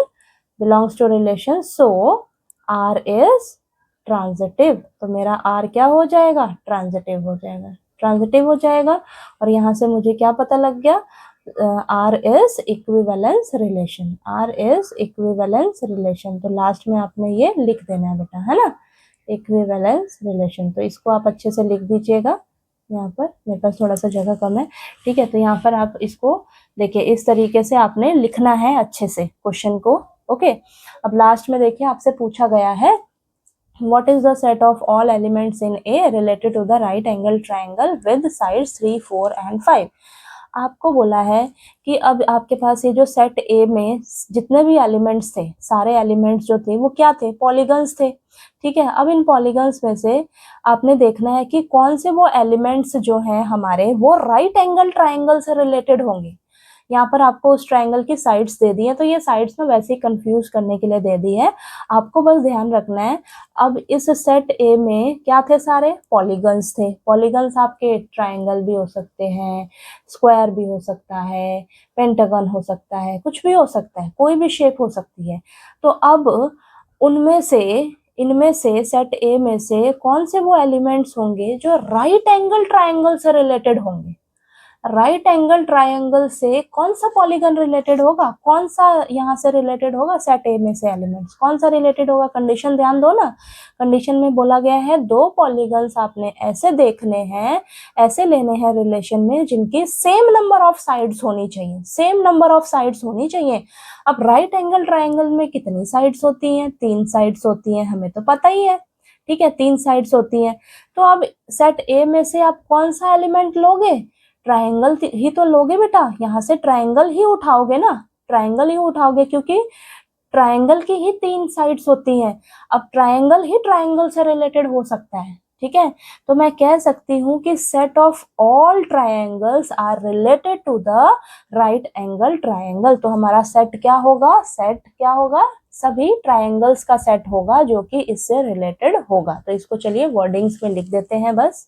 so R is transitive. तो मेरा R क्या हो जाएगा, ट्रांजिटिव हो जाएगा। और यहाँ से मुझे क्या पता लग गया, R is इक्विवेलेंस रिलेशन। तो लास्ट में आपने ये लिख देना है बेटा, है ना, इक्विवेलेंस रिलेशन। तो इसको आप अच्छे से लिख दीजिएगा। यहाँ पर मेरे पास थोड़ा सा जगह कम है, ठीक है। तो यहाँ पर आप इसको देखिए, इस तरीके से आपने लिखना है अच्छे से क्वेश्चन को, ओके। अब लास्ट में देखिए आपसे पूछा गया है what is the set of all elements in A related to the right angle triangle with sides 3, 4 and 5। आपको बोला है कि अब आपके पास ये जो सेट ए में जितने भी एलिमेंट्स थे, सारे एलिमेंट्स जो थे वो क्या थे, पॉलीगन्स थे, ठीक है। अब इन पॉलीगन्स में से आपने देखना है कि कौन से वो एलिमेंट्स जो हैं हमारे वो राइट एंगल ट्राइंगल से रिलेटेड होंगे। यहाँ पर आपको उस ट्राइंगल की साइड्स दे दी है, तो ये साइड्स में वैसे ही कंफ्यूज करने के लिए दे दी है, आपको बस ध्यान रखना है। अब इस सेट ए में क्या थे, सारे पॉलीगन्स थे। पॉलीगन्स आपके ट्राइंगल भी हो सकते हैं, स्क्वायर भी हो सकता है, पेंटागन हो सकता है, कुछ भी हो सकता है, कोई भी शेप हो सकती है। तो अब इनमें से सेट ए में से कौन से वो एलिमेंट्स होंगे जो राइट एंगल ट्राइंगल से रिलेटेड होंगे। राइट एंगल ट्राइंगल से कौन सा पॉलीगन रिलेटेड होगा, कौन सा यहाँ से रिलेटेड होगा, सेट ए में से एलिमेंट्स कौन सा रिलेटेड होगा। कंडीशन ध्यान दो ना, कंडीशन में बोला गया है दो पॉलीगन्स आपने ऐसे देखने हैं, ऐसे लेने हैं रिलेशन में जिनकी सेम नंबर ऑफ साइड्स होनी चाहिए, अब राइट एंगल ट्राइंगल में कितनी साइड्स होती हैं, 3 साइड्स होती हैं, हमें तो पता ही है, ठीक है, 3 साइड्स होती हैं। तो अब सेट ए में से आप कौन सा एलिमेंट लोगे, ट्राइंगल ही तो लोगे बेटा, यहाँ से ट्राइंगल ही उठाओगे ना, क्योंकि ट्राइंगल की ही 3 साइड्स होती हैं। अब ट्राइंगल ही ट्राइंगल से रिलेटेड हो सकता है, ठीक है। तो मैं कह सकती हूँ कि set of all triangles are related to the right angle triangle. तो हमारा सेट क्या होगा, सभी ट्राइंगल्स का सेट होगा जो कि इससे रिलेटेड होगा। तो इसको चलिए वर्डिंग्स में लिख देते हैं बस।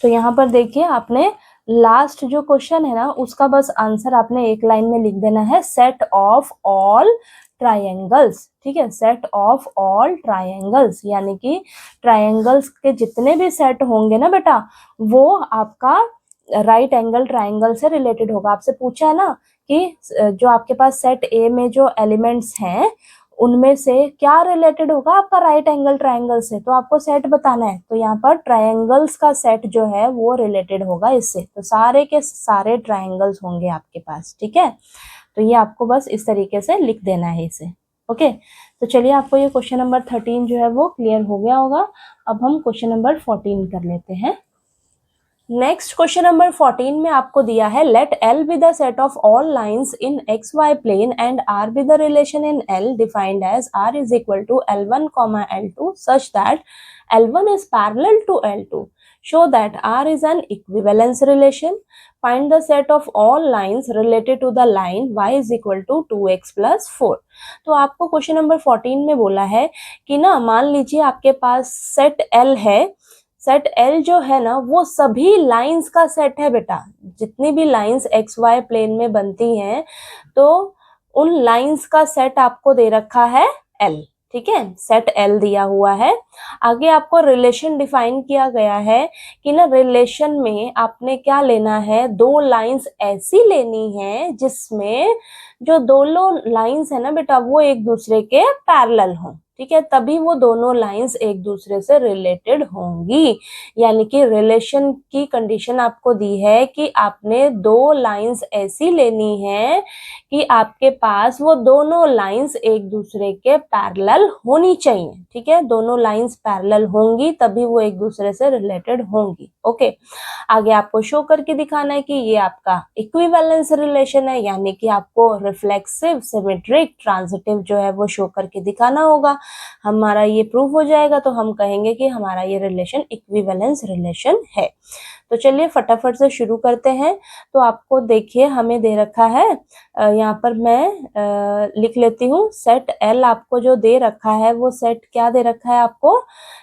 तो यहाँ पर देखिए आपने लास्ट जो क्वेश्चन है ना, उसका बस आंसर आपने एक लाइन में लिख देना है, सेट ऑफ ऑल ट्राइंगल्स, ठीक है, सेट ऑफ ऑल ट्राइंगल्स, यानी कि ट्राइंगल्स के जितने भी सेट होंगे ना बेटा, वो आपका राइट एंगल ट्राइंगल से रिलेटेड होगा। आपसे पूछा है ना कि जो आपके पास सेट ए में जो एलिमेंट्स हैं उनमें से क्या रिलेटेड होगा आपका राइट एंगल ट्राइंगल से, तो आपको सेट बताना है। तो यहाँ पर ट्राइंगल्स का सेट जो है वो रिलेटेड होगा इससे, तो सारे के सारे ट्राइंगल्स होंगे आपके पास, ठीक है। तो ये आपको बस इस तरीके से लिख देना है इसे, ओके। तो चलिए आपको ये क्वेश्चन नंबर 13 जो है वो क्लियर हो गया होगा। अब हम क्वेश्चन नंबर 14 कर लेते हैं। नेक्स्ट क्वेश्चन नंबर 14 में आपको दिया है, let L be the set of all lines in XY plane and R be the relation in L defined as R is equal to L1, L2 such that L1 is parallel to L2. Show that R is an equivalence relation. Find the set of all lines related to the line y is equal to 2x plus 4. तो आपको question number 14 में बोला है कि ना, मान लीजिए आपके पास सेट L है, सेट L जो है ना वो सभी लाइंस का सेट है बेटा, जितनी भी लाइंस XY प्लेन में बनती हैं तो उन लाइंस का सेट आपको दे रखा है L, ठीक है, सेट L दिया हुआ है। आगे आपको रिलेशन डिफाइन किया गया है कि ना रिलेशन में आपने क्या लेना है, दो लाइंस ऐसी लेनी है जिसमें जो दोनों लाइंस है ना बेटा वो एक दूसरे के पैरेलल हों, ठीक है, तभी वो दोनों लाइंस एक दूसरे से रिलेटेड होंगी। यानी कि रिलेशन की कंडीशन आपको दी है कि आपने दो लाइंस ऐसी लेनी है कि आपके पास वो दोनों लाइंस एक दूसरे के पैरेलल होनी चाहिए, ठीक है, दोनों लाइंस पैरेलल होंगी तभी वो एक दूसरे से रिलेटेड होंगी, ओके। आगे आपको शो करके दिखाना है कि ये आपका इक्विवेलेंस रिलेशन है, यानी कि आपको रिफ्लेक्सिव, सिमेट्रिक, ट्रांजिटिव जो है वो शो करके दिखाना होगा। हमारा ये प्रूव हो जाएगा तो हम कहेंगे कि हमारा ये रिलेशन इक्विवेलेंस रिलेशन है। तो चलिए फटाफट से शुरू करते हैं। तो आपको देखिए हमें दे रखा है, यहाँ पर मैं लिख लेती हूँ, सेट एल आपको जो दे रखा है वो सेट क्या दे रखा है आपको,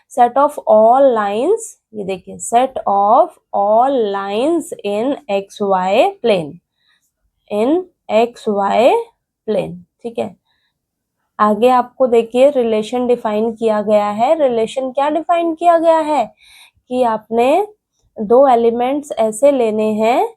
सेट ऑफ ऑल लाइंस, ये देखिए set of all lines in X Y plane, in X Y plane, ठीक है। आगे आपको देखिए रिलेशन डिफाइन किया गया है। रिलेशन क्या डिफाइन किया गया है कि आपने दो एलिमेंट्स ऐसे लेने हैं,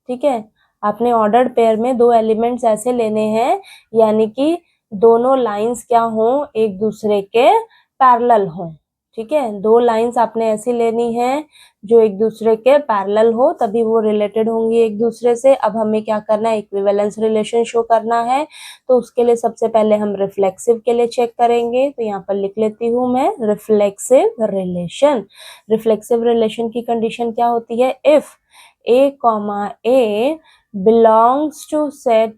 ठीक है, आपने ऑर्डर्ड पेयर में दो एलिमेंट्स ऐसे लेने हैं यानी कि दोनों लाइंस क्या हों, एक दूसरे के पैरेलल हों, ठीक है। दो लाइंस आपने ऐसी लेनी है जो एक दूसरे के पैरेलल हो, तभी वो रिलेटेड होंगी एक दूसरे से। अब हमें क्या करना है, इक्विवेलेंस रिलेशन शो करना है। तो उसके लिए सबसे पहले हम रिफ्लेक्सिव के लिए चेक करेंगे। तो यहाँ पर लिख लेती हूँ मैं रिफ्लेक्सिव रिलेशन। रिफ्लेक्सिव रिलेशन की कंडीशन क्या होती है, if A comma A belongs to set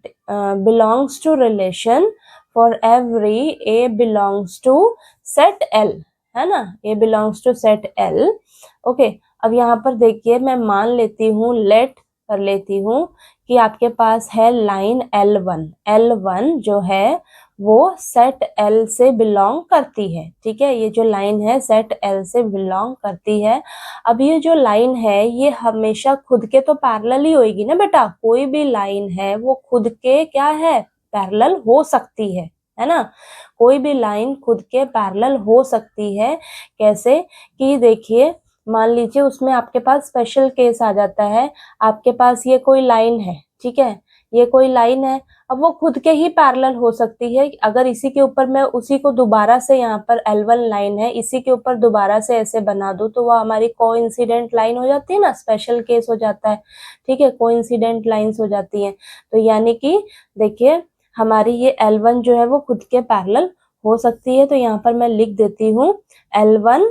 belongs to relation for every A belongs to set L, है ना, A belongs to set L, okay. अब यहाँ पर देखिए मैं मान लेती हूँ, लेट कर लेती हूँ कि आपके पास है लाइन L1, L1 जो है वो सेट L से बिलोंग करती है, ठीक है। ये जो लाइन है सेट L से बिलोंग करती है। अब ये जो लाइन है ये हमेशा खुद के तो पैरेलल ही होगी ना बेटा, कोई भी लाइन है वो खुद के क्या है, पैरेलल हो सकती है ना। कोई भी लाइन खुद के पैरेलल हो सकती है। कैसे कि देखिए मान लीजिए उसमें आपके पास स्पेशल केस आ जाता है, आपके पास ये कोई लाइन है, ठीक है, ये कोई लाइन है, अब वो खुद के ही पैरेलल हो सकती है। अगर इसी के ऊपर मैं उसी को दोबारा से, यहाँ पर L1 लाइन है, इसी के ऊपर दोबारा से ऐसे बना दूं तो वो हमारी कोइंसिडेंट लाइन हो जाती है ना, स्पेशल केस हो जाता है, ठीक है, कोइंसिडेंट लाइंस हो जाती हैं। तो यानी कि देखिए हमारी ये L1 जो है वो खुद के पैरेलल हो सकती है। तो यहाँ पर मैं लिख देती हूँ L1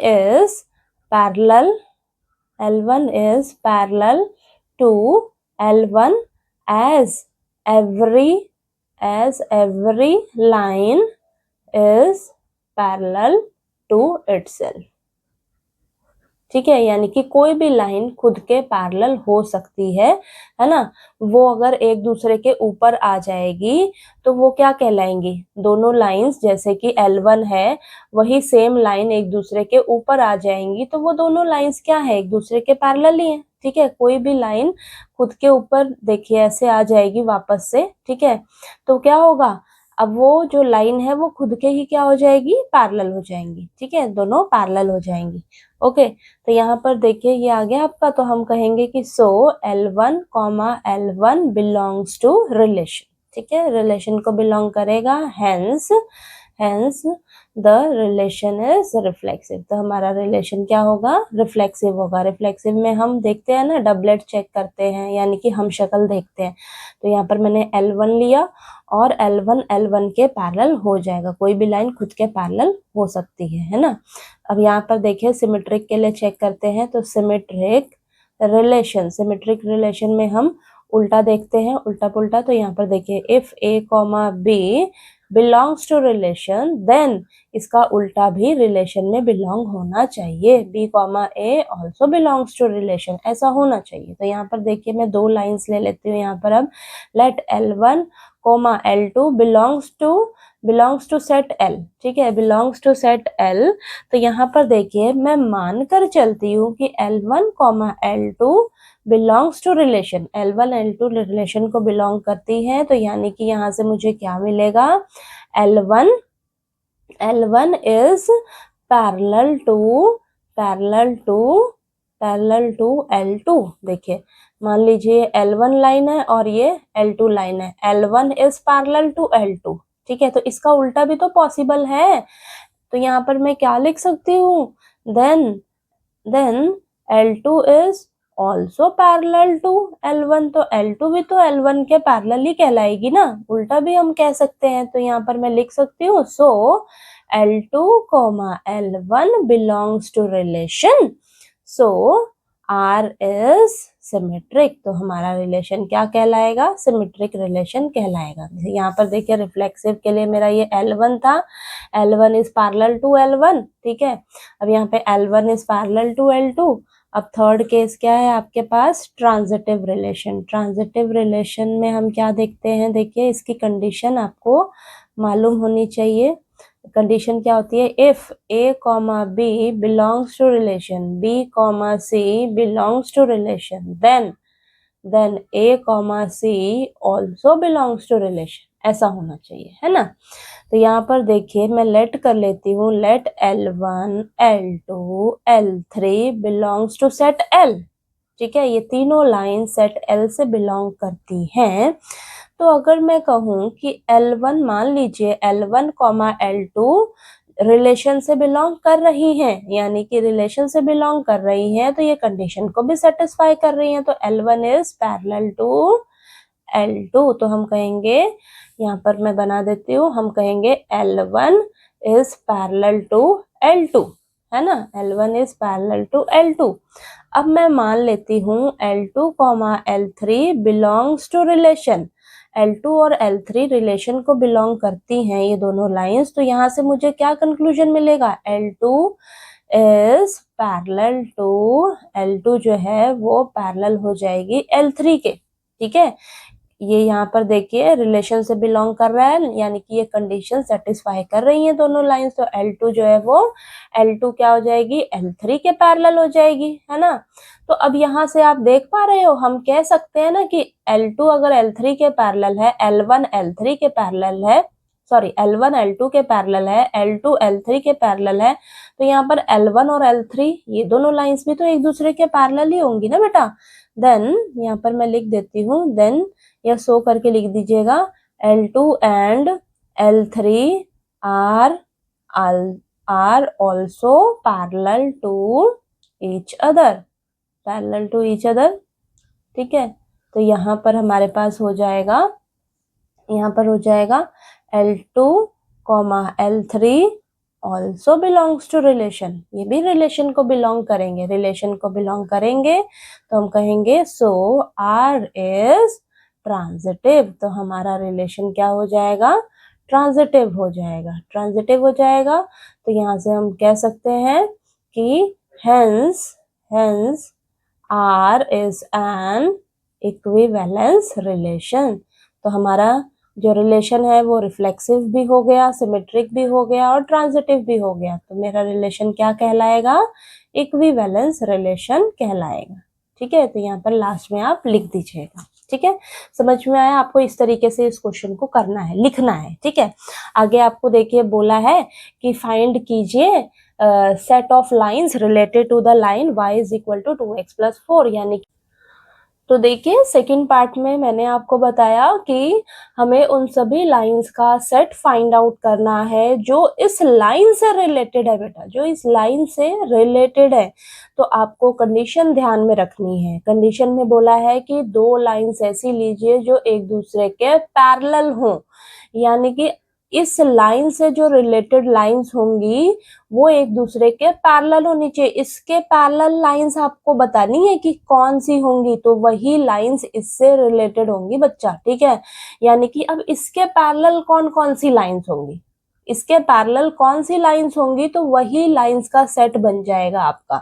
is parallel, L1 is parallel to L1 as every line is parallel to itself, ठीक है। यानी कि कोई भी लाइन खुद के पैरेलल हो सकती है ना। वो अगर एक दूसरे के ऊपर आ जाएगी तो वो क्या कहलाएंगी, दोनों लाइंस, जैसे कि L1 है वही सेम लाइन एक दूसरे के ऊपर आ जाएंगी तो वो दोनों लाइंस क्या है, एक दूसरे के पैरेलल ही है, ठीक है। कोई भी लाइन खुद के ऊपर देखिए ऐसे आ जाएगी वापस से, ठीक है, तो क्या होगा, अब वो जो लाइन है वो खुद के ही क्या हो जाएगी, पैरेलल हो जाएंगी, ठीक है, दोनों पैरेलल हो जाएंगी, ओके। तो यहाँ पर देखिए ये आ गया आपका, तो हम कहेंगे कि सो L1 L1 belongs to relation, ठीक है, रिलेशन को बिलोंग करेगा, hence the relation is reflexive. तो हमारा रिलेशन क्या होगा, रिफ्लेक्सिव होगा। रिफ्लेक्सिव में हम देखते हैं ना, डबलेट चेक करते हैं, यानी कि हम शक्ल देखते हैं। तो यहाँ पर मैंने L1 लिया और L1 के पैरेलल हो जाएगा, कोई भी लाइन खुद के पैरेलल हो सकती है ना। अब यहाँ पर देखिए सिमेट्रिक के लिए चेक करते हैं। तो सिमेट्रिक रिलेशन में हम उल्टा देखते हैं, उल्टा पुल्टा। तो यहाँ पर देखिए if A, B belongs to relation then इसका उल्टा भी रिलेशन में बिलोंग होना चाहिए, B, A also belongs to relation, ऐसा होना चाहिए। तो यहाँ पर देखिए मैं दो लाइंस ले लेती हूँ यहाँ पर। अब let L1, L2 belongs to set L, ठीक है, बिलोंग्स टू सेट L। तो यहाँ पर देखिए मैं मान कर चलती हूँ कि L1, L2 belongs to relation, L1 L2 relation को बिलोंग करती है। तो यानी कि यहाँ से मुझे क्या मिलेगा, L1 is parallel to L2। देखिए मान लीजिए L1 लाइन है और ये L2 लाइन है, L1 is parallel to L2, ठीक है, तो इसका उल्टा भी तो पॉसिबल है। तो यहाँ पर मैं क्या लिख सकती हूँ, then L2 is also parallel to L1, तो L2 भी तो L1 के पैरेलल ही कहलाएगी ना, उल्टा भी हम कह सकते हैं। तो यहाँ पर मैं लिख सकती हूँ सो L2, L1 belongs to relation, so R is symmetric. तो हमारा रिलेशन क्या कहलाएगा? सिमेट्रिक रिलेशन कहलाएगा। यहाँ पर देखिए रिफ्लेक्सिव के लिए मेरा ये L1 था, L1 is parallel to L1, ठीक है। अब यहाँ पे L1 is parallel to L2। अब थर्ड केस क्या है आपके पास? Transitive relation. ट्रांजिटिव रिलेशन में हम क्या देखते हैं? देखिए इसकी कंडीशन आपको मालूम होनी चाहिए। कंडीशन क्या होती है? If A, B belongs to relation, B, C belongs to relation, then A, C also belongs to relation, ऐसा होना चाहिए, है ना। तो यहाँ पर देखिए मैं लेट कर लेती हूँ, late L1, L2, L3 belongs to set L, ठीक है। ये तीनों लाइन सेट L से बिलोंग करती हैं। तो अगर मैं कहूँ कि L1, मान लीजिए L1, L2 रिलेशन से बिलोंग कर रही हैं, यानी कि रिलेशन से बिलोंग कर रही हैं, तो ये कंडीशन को भी सेटिस्फाई कर रही हैं। तो L1 is parallel to L2, तो हम कहेंगे, यहाँ पर मैं बना देती हूँ, हम कहेंगे L1 is parallel to L2, है ना। L1 is parallel to L2। अब मैं मान लेती हूँ L2, L3 belongs to relation. L2 और L3 रिलेशन को बिलोंग करती हैं ये दोनों लाइंस। तो यहाँ से मुझे क्या कंक्लूजन मिलेगा? L2 is parallel to, L2 जो है वो पैरेलल हो जाएगी L3 के, ठीक है। ये यहाँ पर देखिए रिलेशन से बिलोंग कर रहा है, यानी कि ये कंडीशन सेटिस्फाई कर रही हैं दोनों लाइंस। तो L2 जो है वो L2 क्या हो जाएगी? L3 के पैरेलल हो जाएगी, है ना। तो अब यहाँ से आप देख पा रहे हो, हम कह सकते हैं ना कि L2 अगर L3 के पैरेलल है, L1 L3 के पैरेलल है, सॉरी L1 L2 के पैरेलल है, L2 L3 के पैरेलल है, तो यहाँ पर L1 और L3 ये दोनों लाइंस भी तो एक दूसरे के पैरेलल ही होंगी ना बेटा। देन यहाँ पर मैं लिख देती हूँ, देन या शो करके लिख दीजिएगा, L2 and L3 are also parallel to each other, parallel to each other, ठीक है। तो यहाँ पर हमारे पास हो जाएगा, यहाँ पर हो जाएगा L2, L3 also belongs to relation, ये भी रिलेशन को बिलोंग करेंगे, रिलेशन को बिलोंग करेंगे। तो हम कहेंगे सो R इज ट्रांजिटिव। तो हमारा रिलेशन क्या हो जाएगा? ट्रांजिटिव हो जाएगा, ट्रांजिटिव हो जाएगा। तो यहाँ से हम कह सकते हैं कि hence R is an equivalence relation. तो हमारा जो रिलेशन है वो रिफ्लेक्सिव भी हो गया, सिमेट्रिक भी हो गया और ट्रांजिटिव भी हो गया। तो मेरा रिलेशन क्या कहलाएगा? इक्विवेलेंस रिलेशन कहलाएगा, ठीक है। तो यहाँ पर लास्ट में आप लिख दीजिएगा, ठीक है। समझ में आया आपको? इस तरीके से इस क्वेश्चन को करना है, लिखना है, ठीक है। आगे आपको देखिए बोला है कि फाइंड कीजिए set of lines related to the line y is equal to 2x plus 4, यानी तो देखिए सेकंड पार्ट में मैंने आपको बताया कि हमें उन सभी लाइंस का सेट फाइंड आउट करना है जो इस लाइन से रिलेटेड है बेटा, जो इस लाइन से रिलेटेड है। तो आपको कंडीशन ध्यान में रखनी है। कंडीशन में बोला है कि दो लाइंस ऐसी लीजिए जो एक दूसरे के पैरेलल हों, यानी कि इस लाइन से जो रिलेटेड लाइंस होंगी वो एक दूसरे के पैरेलल होनी चाहिए। इसके पैरेलल लाइंस आपको बतानी है कि कौन सी होंगी, तो वही लाइंस इससे रिलेटेड होंगी बच्चा, ठीक है। यानी कि अब इसके पैरेलल कौन कौन सी लाइंस होंगी, इसके पैरेलल कौन सी लाइंस होंगी, तो वही लाइंस का सेट बन जाएगा आपका।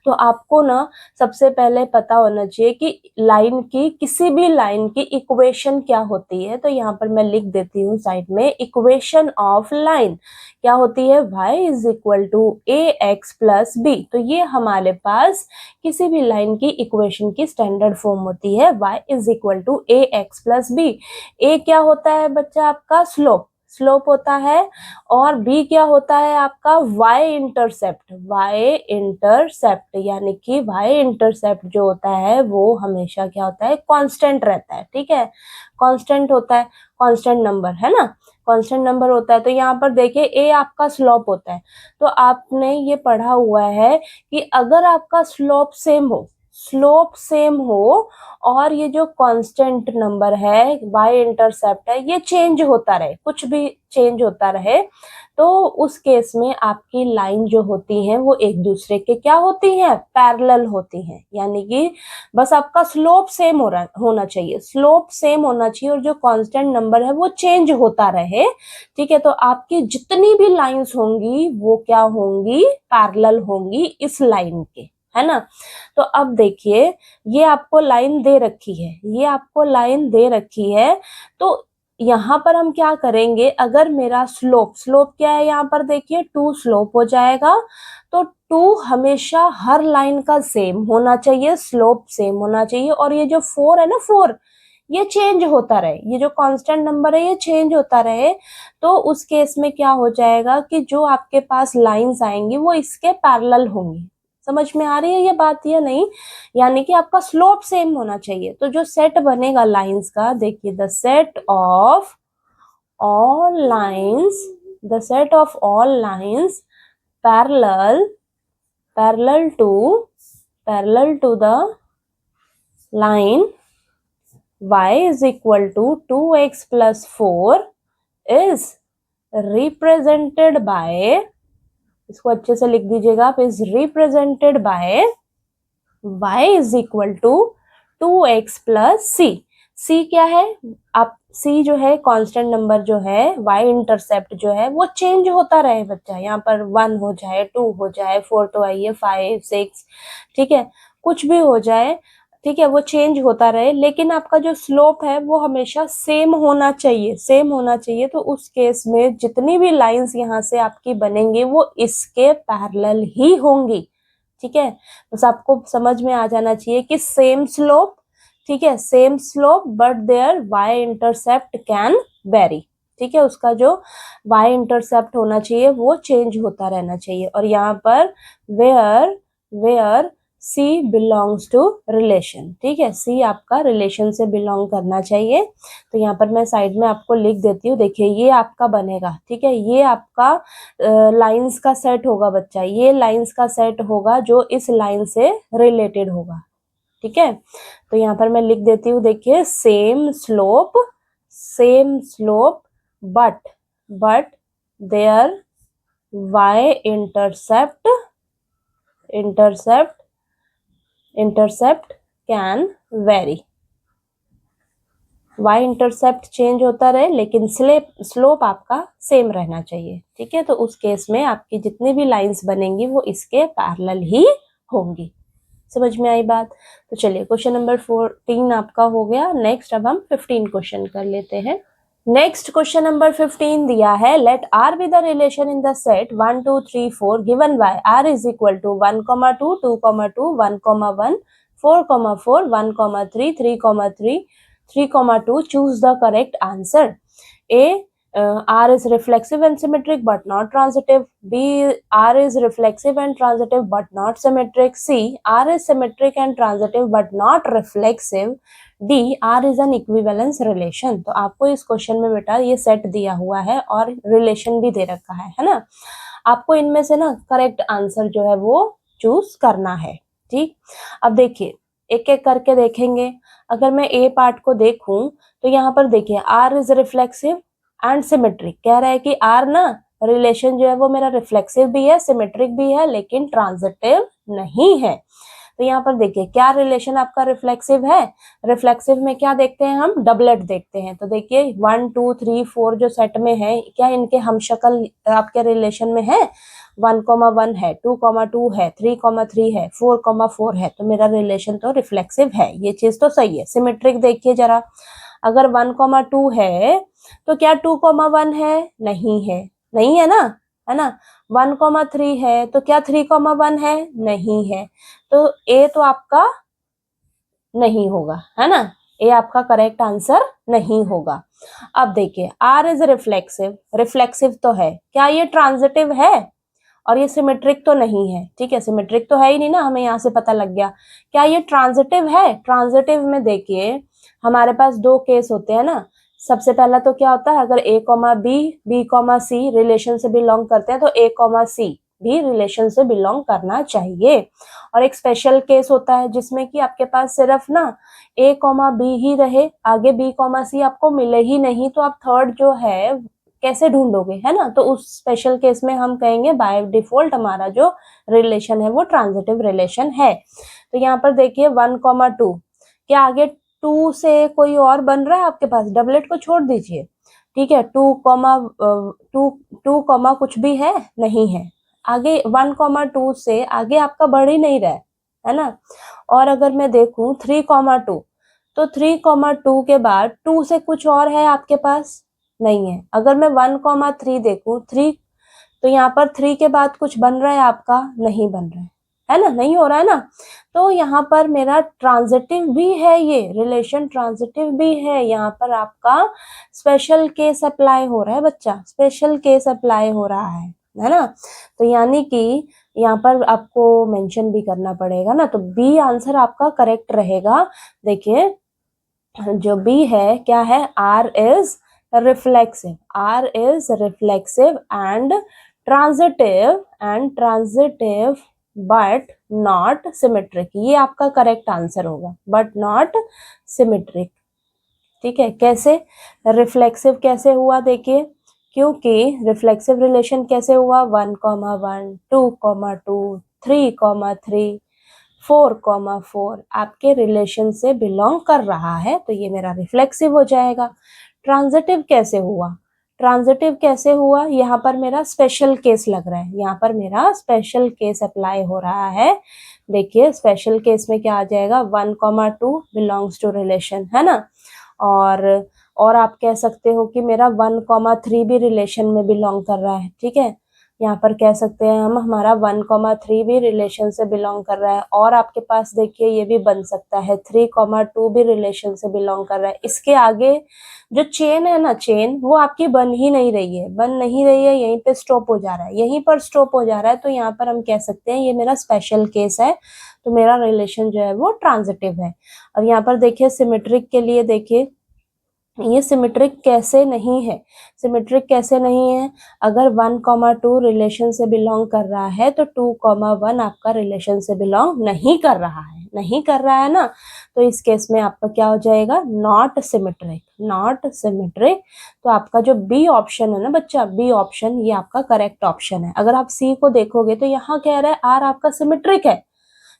तो आपको ना सबसे पहले पता होना चाहिए कि लाइन की, किसी भी लाइन की इक्वेशन क्या होती है। तो यहाँ पर मैं लिख देती हूँ साइड में, इक्वेशन ऑफ लाइन क्या होती है? y is equal to ax plus b। तो ये हमारे पास किसी भी लाइन की इक्वेशन की स्टैंडर्ड फॉर्म होती है, y is equal to ax plus b। a क्या होता है बच्चा? आपका स्लोप होता है, और b क्या होता है आपका? y इंटरसेप्ट, यानी कि y इंटरसेप्ट जो होता है वो हमेशा क्या होता है? कांस्टेंट रहता है, ठीक है। कांस्टेंट होता है, कांस्टेंट नंबर, है ना, कांस्टेंट नंबर होता है। तो यहाँ पर देखिए a आपका स्लोप होता है। तो आपने ये पढ़ा हुआ है कि अगर आपका स्लोप सेम हो, स्लोप सेम हो और ये जो कांस्टेंट नंबर है वाई इंटरसेप्ट है ये चेंज होता रहे, कुछ भी चेंज होता रहे, तो उस केस में आपकी लाइन जो होती है वो एक दूसरे के क्या होती है, पैरेलल होती है। यानी कि बस आपका स्लोप सेम होना चाहिए, स्लोप सेम होना चाहिए और जो कांस्टेंट नंबर है वो चेंज होता रहे। ठीक है, तो आपकी जितनी भी लाइंस होंगी वो क्या होंगी, पैरेलल होंगी इस लाइन के, है ना। तो अब देखिए ये आपको लाइन दे रखी है, ये आपको लाइन दे रखी है, तो यहाँ पर हम क्या करेंगे, अगर मेरा स्लोप, स्लोप क्या है यहाँ पर देखिए 2 स्लोप हो जाएगा, तो 2 हमेशा हर लाइन का सेम होना चाहिए, स्लोप सेम होना चाहिए, और ये जो 4 है ना 4 ये चेंज होता रहे, ये जो कांस्टेंट नंबर है ये चेंज होता रहे, तो उस केस में क्या हो जाएगा कि जो आपके पास लाइंस आएंगी वो इसके पैरेलल होंगी। समझ में आ रही है ये बात या नहीं, यानी कि आपका स्लोप सेम होना चाहिए। तो जो सेट बनेगा लाइंस का, देखिए the set of all lines, the set of all lines parallel to the line y is equal to 2x plus 4 is represented by, इसको अच्छे से लिख दीजिएगा आप, is represented by y is equal to 2x plus c। c क्या है, आप c जो है कांस्टेंट नंबर जो है, y इंटरसेप्ट जो है वो चेंज होता रहे बच्चा, यहाँ पर 1 हो जाए, 2 हो जाए, 4 तो आइए, 5 6, ठीक है, कुछ भी हो जाए, ठीक है, वो चेंज होता रहे, लेकिन आपका जो स्लोप है वो हमेशा सेम होना चाहिए, सेम होना चाहिए। तो उस केस में जितनी भी लाइंस यहाँ से आपकी बनेंगी वो इसके पैरेलल ही होंगी। ठीक है, बस आपको समझ में आ जाना चाहिए कि सेम स्लोप, ठीक है, same slope but their Y intercept can vary. ठीक है, उसका जो वाई इंटरसेप्ट होना चाहिए वो चेंज होता रहना चाहिए। और यहाँ पर where C belongs to relation, ठीक है, C आपका रिलेशन से बिलोंग करना चाहिए। तो यहाँ पर मैं साइड में आपको लिख देती हूँ, देखिए ये आपका बनेगा, ठीक है, ये आपका लाइंस का सेट होगा बच्चा, ये लाइंस का सेट होगा जो इस लाइन से रिलेटेड होगा। ठीक है, तो यहाँ पर मैं लिख देती हूँ, देखिए same slope but their y intercept can vary, y intercept change होता रहे लेकिन स्लोप आपका सेम रहना चाहिए। ठीक है, तो उस केस में आपकी जितनी भी लाइंस बनेंगी वो इसके पैरेलल ही होंगी। समझ में आई बात। तो चलिए क्वेश्चन नंबर 14 आपका हो गया। नेक्स्ट अब हम 15 क्वेश्चन कर लेते हैं। नेक्स्ट क्वेश्चन नंबर 15 दिया है, let R be the relation in the set 1 2 3 4 given by R is equal to 1 2 2 2 1 1 4 4 1 3 3 3 3 2 choose the correct answer। A R is reflexive and symmetric but not transitive. B R is reflexive and transitive but not symmetric. C R is symmetric and transitive but not reflexive. D R is an equivalence relation। तो आपको इस question में बेटा ये set दिया हुआ है और रिलेशन भी दे रखा है ना। आपको इनमें से ना करेक्ट आंसर जो है वो चूज करना है। ठीक, अब देखिए एक एक करके देखेंगे। अगर मैं ए पार्ट को देखूं तो यहाँ पर देखिए R is reflexive and symmetric, कह रहा है कि R ना रिलेशन जो है वो मेरा रिफ्लेक्सिव भी है, सिमेट्रिक भी है, लेकिन ट्रांजिटिव नहीं है। तो यहाँ पर देखिए क्या रिलेशन आपका रिफ्लेक्सिव है, रिफ्लेक्सिव में क्या देखते हैं हम, डबलेट देखते हैं। तो देखिए 1 2 3 4 जो सेट में है, क्या इनके हमशक्ल आपके रिलेशन में है, 1 है, 2 है, 3 है, 4 है, तो मेरा रिलेशन तो रिफ्लेक्सिव है, ये चीज तो सही है। सिमेट्रिक देखिए जरा, अगर 1 2 है तो क्या 2 1 है, नहीं है ना, है ना। 1 3 है तो क्या 3 1 है, नहीं है। तो ए तो आपका नहीं होगा, है ना, ए आपका करेक्ट आंसर नहीं होगा। अब देखिए R इज रिफ्लेक्सिव, रिफ्लेक्सिव तो है, क्या ये ट्रांजिटिव है, और ये सिमेट्रिक तो नहीं है। ठीक है, सिमेट्रिक तो है ही नहीं ना, हमें यहाँ से पता लग गया। क्या ये ट्रांजिटिव है, ट्रांजिटिव में देखिए हमारे पास 2 केस होते हैं ना। सबसे पहला तो क्या होता है, अगर A, B, B, C relation से बिलोंग करते हैं तो A, C भी रिलेशन से बिलोंग करना चाहिए। और एक स्पेशल केस होता है जिसमें कि आपके पास सिर्फ ना a, b ही रहे, आगे b, c आपको मिले ही नहीं, तो आप थर्ड जो है कैसे ढूंढोगे, है ना। तो उस स्पेशल केस में हम कहेंगे बाय डिफॉल्ट हमारा जो रिलेशन है वो ट्रांजिटिव रिलेशन है। तो यहाँ पर देखिए 1, 2, क्या आगे 2 से कोई और बन रहा है आपके पास, डबलेट को छोड़ दीजिए, ठीक है। 2, कुछ भी है नहीं है, आगे 1, 2 से आगे आपका बढ़ ही नहीं रहा है ना। और अगर मैं देखूं 3, 2, तो 3, 2 के बाद 2 से कुछ और है आपके पास, नहीं है। अगर मैं 1, 3 देखूं 3, तो यहाँ पर 3 के बाद कुछ बन रहा है आपका, नहीं बन रहा है ना, नहीं हो रहा है ना। तो यहाँ पर मेरा ट्रांजिटिव भी है, ये रिलेशन ट्रांजिटिव भी है। यहाँ पर आपका स्पेशल केस अप्लाई हो रहा है बच्चा, स्पेशल केस अप्लाई हो रहा है ना। तो यानी कि यहाँ पर आपको मेंशन भी करना पड़ेगा ना, तो बी आंसर आपका करेक्ट रहेगा। देखिए जो बी है क्या है, R is reflexive, R is reflexive and transitive but not symmetric, ये आपका करेक्ट आंसर होगा, बट नॉट सिमेट्रिक। ठीक है, कैसे रिफ्लेक्सिव कैसे हुआ, देखिए क्योंकि रिफ्लेक्सिव रिलेशन कैसे हुआ, 1, 1, 2, 2, 3, 4, 4 आपके रिलेशन से बिलोंग कर रहा है, तो ये मेरा रिफ्लेक्सिव हो जाएगा। ट्रांजिटिव कैसे हुआ, ट्रांजिटिव कैसे हुआ, यहाँ पर मेरा स्पेशल केस लग रहा है, यहाँ पर मेरा स्पेशल केस अप्लाई हो रहा है। देखिए स्पेशल केस में क्या आ जाएगा, 1, 2 बिलोंग्स टू रिलेशन, है ना। और आप कह सकते हो कि मेरा 1, 3 भी रिलेशन में बिलोंग कर रहा है, ठीक है। यहाँ पर कह सकते हैं हम हमारा 1, 3 भी रिलेशन से बिलोंग कर रहा है। और आपके पास देखिए ये भी बन सकता है 3, 2 भी रिलेशन से बिलोंग कर रहा है। इसके आगे जो चेन है ना, चेन वो आपकी बन ही नहीं रही है, बन नहीं रही है, यहीं पे स्टॉप हो जा रहा है, यहीं पर स्टॉप हो जा रहा है। तो यहाँ पर हम कह सकते हैं ये मेरा स्पेशल केस है, तो मेरा रिलेशन जो है वो ट्रांजिटिव है। अब यहाँ पर देखिए सिमेट्रिक के लिए देखिए ये सिमेट्रिक कैसे नहीं है, सिमेट्रिक कैसे नहीं है, अगर 1, 2 रिलेशन से बिलोंग कर रहा है तो 2, 1 आपका रिलेशन से बिलोंग नहीं कर रहा है, नहीं कर रहा है ना। तो इस केस में आपका क्या हो जाएगा, नॉट सिमेट्रिक, नॉट सिमेट्रिक। तो आपका जो बी ऑप्शन है ना बच्चा, बी ऑप्शन ये आपका करेक्ट ऑप्शन है। अगर आप सी को देखोगे तो यहाँ कह रहा है आर आपका सिमेट्रिक है,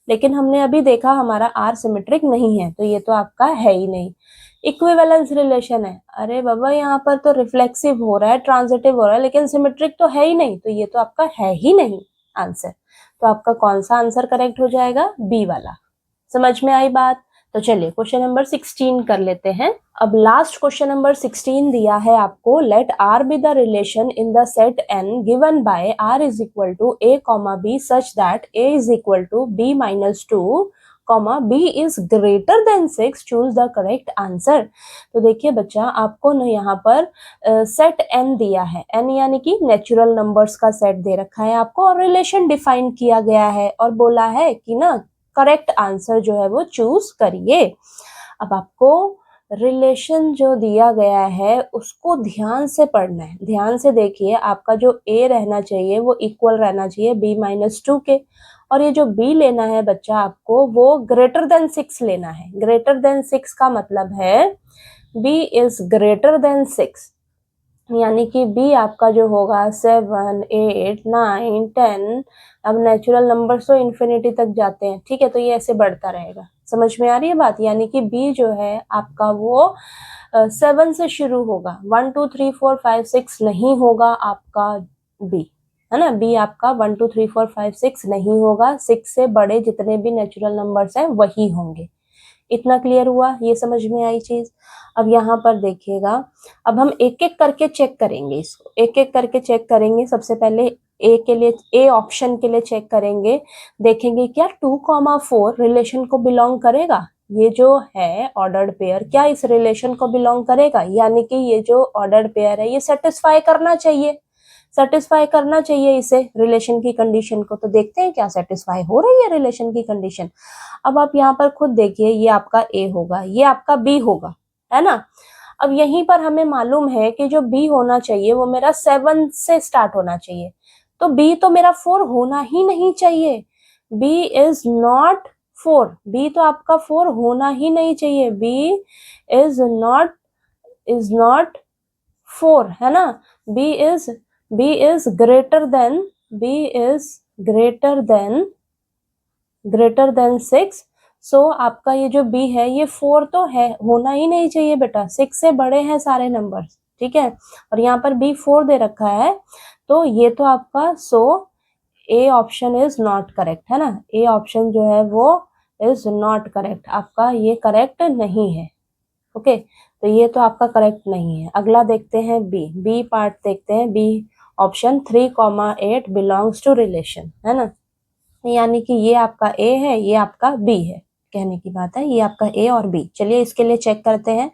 लेकिन हमने अभी देखा हमारा आर सिमेट्रिक नहीं है, तो ये तो आपका है ही नहीं। इक्विवेलेंस रिलेशन है, अरे बाबा यहाँ पर तो रिफ्लेक्सिव हो रहा है, ट्रांजिटिव हो रहा है, लेकिन सिमेट्रिक तो है ही नहीं, तो ये तो आपका है ही नहीं आंसर। तो आपका कौन सा आंसर करेक्ट हो जाएगा, बी वाला। समझ में आई बात। तो चलिए क्वेश्चन नंबर 16 कर लेते हैं। अब लास्ट क्वेश्चन नंबर 16 दिया है आपको, let R be the relation in the set N given by R is equal to A comma B such that A is equal to B minus 2 comma B is greater than 6, choose the correct answer. तो देखिए बच्चा आपको ना यहाँ पर set N दिया है, N यानी कि नेचुरल नंबर्स का सेट दे रखा है आपको, और रिलेशन डिफाइन किया गया है और बोला है कि ना करेक्ट आंसर जो है वो चूज करिए। अब आपको रिलेशन जो दिया गया है उसको ध्यान से पढ़ना है, ध्यान से देखिए। आपका जो ए रहना चाहिए वो इक्वल रहना चाहिए b-2 के, और ये जो b लेना है बच्चा आपको वो ग्रेटर देन 6 लेना है। ग्रेटर देन 6 का मतलब है b इज ग्रेटर देन 6, यानी कि b आपका जो होगा 7, 8, 9, 10, अब नेचुरल नंबर तो इन्फिनिटी तक जाते हैं, ठीक है। तो ये ऐसे बढ़ता रहेगा, समझ में आ रही है बात। यानी कि b जो है आपका वो 7 से शुरू होगा, 1, 2, 3, 4, 5, 6 नहीं होगा आपका b, है ना। b आपका 1, 2, 3, 4, 5, 6 नहीं होगा, 6 से बड़े जितने भी नेचुरल नंबर्स हैं वही होंगे। इतना क्लियर हुआ, ये समझ में आई चीज। अब यहाँ पर देखिएगा, अब हम एक एक करके चेक करेंगे, इसको एक एक करके चेक करेंगे। सबसे पहले ए के लिए, ए ऑप्शन के लिए चेक करेंगे, देखेंगे क्या 2, 4 रिलेशन को बिलोंग करेगा, ये जो है ऑर्डर्ड पेयर क्या इस रिलेशन को बिलोंग करेगा, यानी कि ये जो ऑर्डर्ड पेयर है ये सेटिस्फाई करना चाहिए, सेटिस्फाई करना चाहिए इसे रिलेशन की कंडीशन को। तो देखते हैं क्या सेटिस्फाई हो रही है रिलेशन की कंडीशन। अब आप यहाँ पर खुद देखिए, ये आपका ए होगा, ये आपका बी होगा, है ना। अब यहीं पर हमें मालूम है कि जो बी होना चाहिए वो मेरा 7 से स्टार्ट होना चाहिए, तो बी तो मेरा 4 होना ही नहीं चाहिए, बी इज नॉट 4, बी तो आपका 4 होना ही नहीं चाहिए, बी इज नॉट 4, है ना। B is greater than, B is greater than 6, so आपका ये जो बी है ये 4 तो है, होना ही नहीं चाहिए बेटा, 6 से बड़े हैं सारे नंबर्स, ठीक है। और यहाँ पर बी 4 दे रखा है, तो ये तो आपका, so A option is not correct, है ना, ए ऑप्शन जो है वो इज नॉट करेक्ट, आपका ये करेक्ट नहीं है। ओके, तो ये तो आपका करेक्ट नहीं है। अगला देखते हैं बी पार्ट देखते हैं। B option 3,8 belongs to relation, है ना, यानी कि ये आपका ए है, ये आपका बी है, कहने की बात है, ये आपका ए और बी। चलिए इसके लिए चेक करते हैं।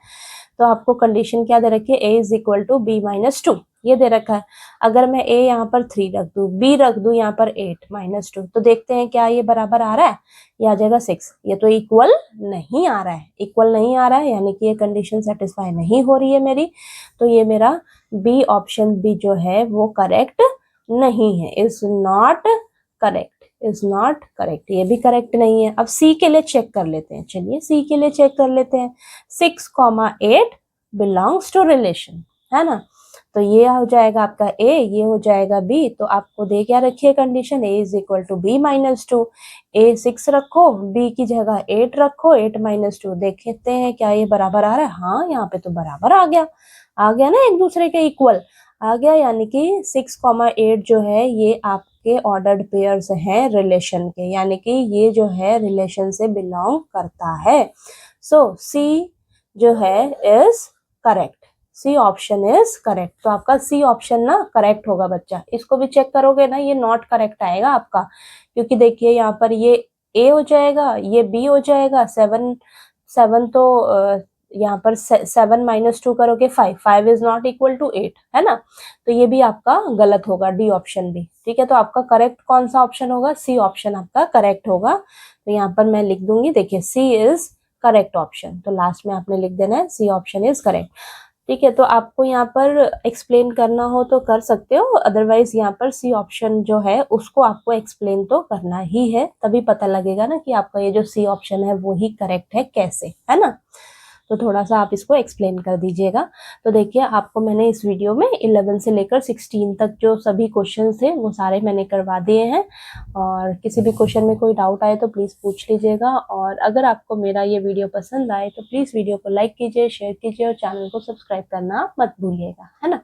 तो आपको कंडीशन क्या दे रखी है, A is equal to B minus 2, ये दे रखा है। अगर मैं ए यहाँ पर 3 रख दूं, बी रख दूं यहाँ पर 8 माइनस 2, तो देखते हैं क्या ये बराबर आ रहा है, ये आ जाएगा 6। ये तो इक्वल नहीं आ रहा है, इक्वल नहीं आ रहा है, यानी कि ये कंडीशन सेटिस्फाई नहीं हो रही है मेरी, तो ये मेरा बी ऑप्शन बी जो है वो करेक्ट नहीं है, is not correct, is not correct, ये भी करेक्ट नहीं है। अब सी के लिए चेक कर लेते हैं, चलिए सी के लिए चेक कर लेते हैं। 6,8 बिलोंग्स टू रिलेशन, है ना, तो ये हो जाएगा आपका ए, ये हो जाएगा बी। तो आपको दे क्या रखी है condition, A is equal to B minus 2, A 6 रखो, बी की जगह 8 रखो, 8 माइनस 2, देखते हैं क्या ये बराबर आ रहा है। हाँ, यहाँ पे तो बराबर आ गया ना, एक दूसरे के इक्वल आ गया, यानी कि 6,8 जो है ये आपके ऑर्डर्ड पेयर्स हैं रिलेशन के, यानी कि ये जो है रिलेशन से बिलोंग करता है। सो सी जो है is correct, C option is correct. तो आपका सी ऑप्शन ना करेक्ट होगा बच्चा। इसको भी चेक करोगे ना, ये नॉट करेक्ट आएगा आपका, क्योंकि देखिए यहाँ पर ये ए हो जाएगा, ये बी हो जाएगा, 7 तो यहाँ पर 7 माइनस 2 करोगे 5 इज नॉट इक्वल टू 8, है ना, तो ये भी आपका गलत होगा, डी ऑप्शन भी। ठीक है, तो आपका करेक्ट कौन सा ऑप्शन होगा, सी ऑप्शन आपका करेक्ट होगा। तो यहाँ पर मैं लिख दूंगी, देखिए सी इज करेक्ट ऑप्शन, तो लास्ट में आपने लिख देना है सी ऑप्शन इज करेक्ट। ठीक है, तो आपको यहाँ पर एक्सप्लेन करना हो तो कर सकते हो, अदरवाइज यहाँ पर सी ऑप्शन जो है उसको आपको एक्सप्लेन तो करना ही है, तभी पता लगेगा ना कि आपका ये जो सी ऑप्शन है वो ही करेक्ट है कैसे, है ना। तो थोड़ा सा आप इसको एक्सप्लेन कर दीजिएगा। तो देखिए आपको मैंने इस वीडियो में 11 से लेकर 16 तक जो सभी क्वेश्चन थे वो सारे मैंने करवा दिए हैं, और किसी भी क्वेश्चन में कोई डाउट आए तो प्लीज़ पूछ लीजिएगा। और अगर आपको मेरा ये वीडियो पसंद आए तो प्लीज़ वीडियो को लाइक कीजिए, शेयर कीजिए और चैनल को सब्सक्राइब करना मत भूलिएगा, है ना।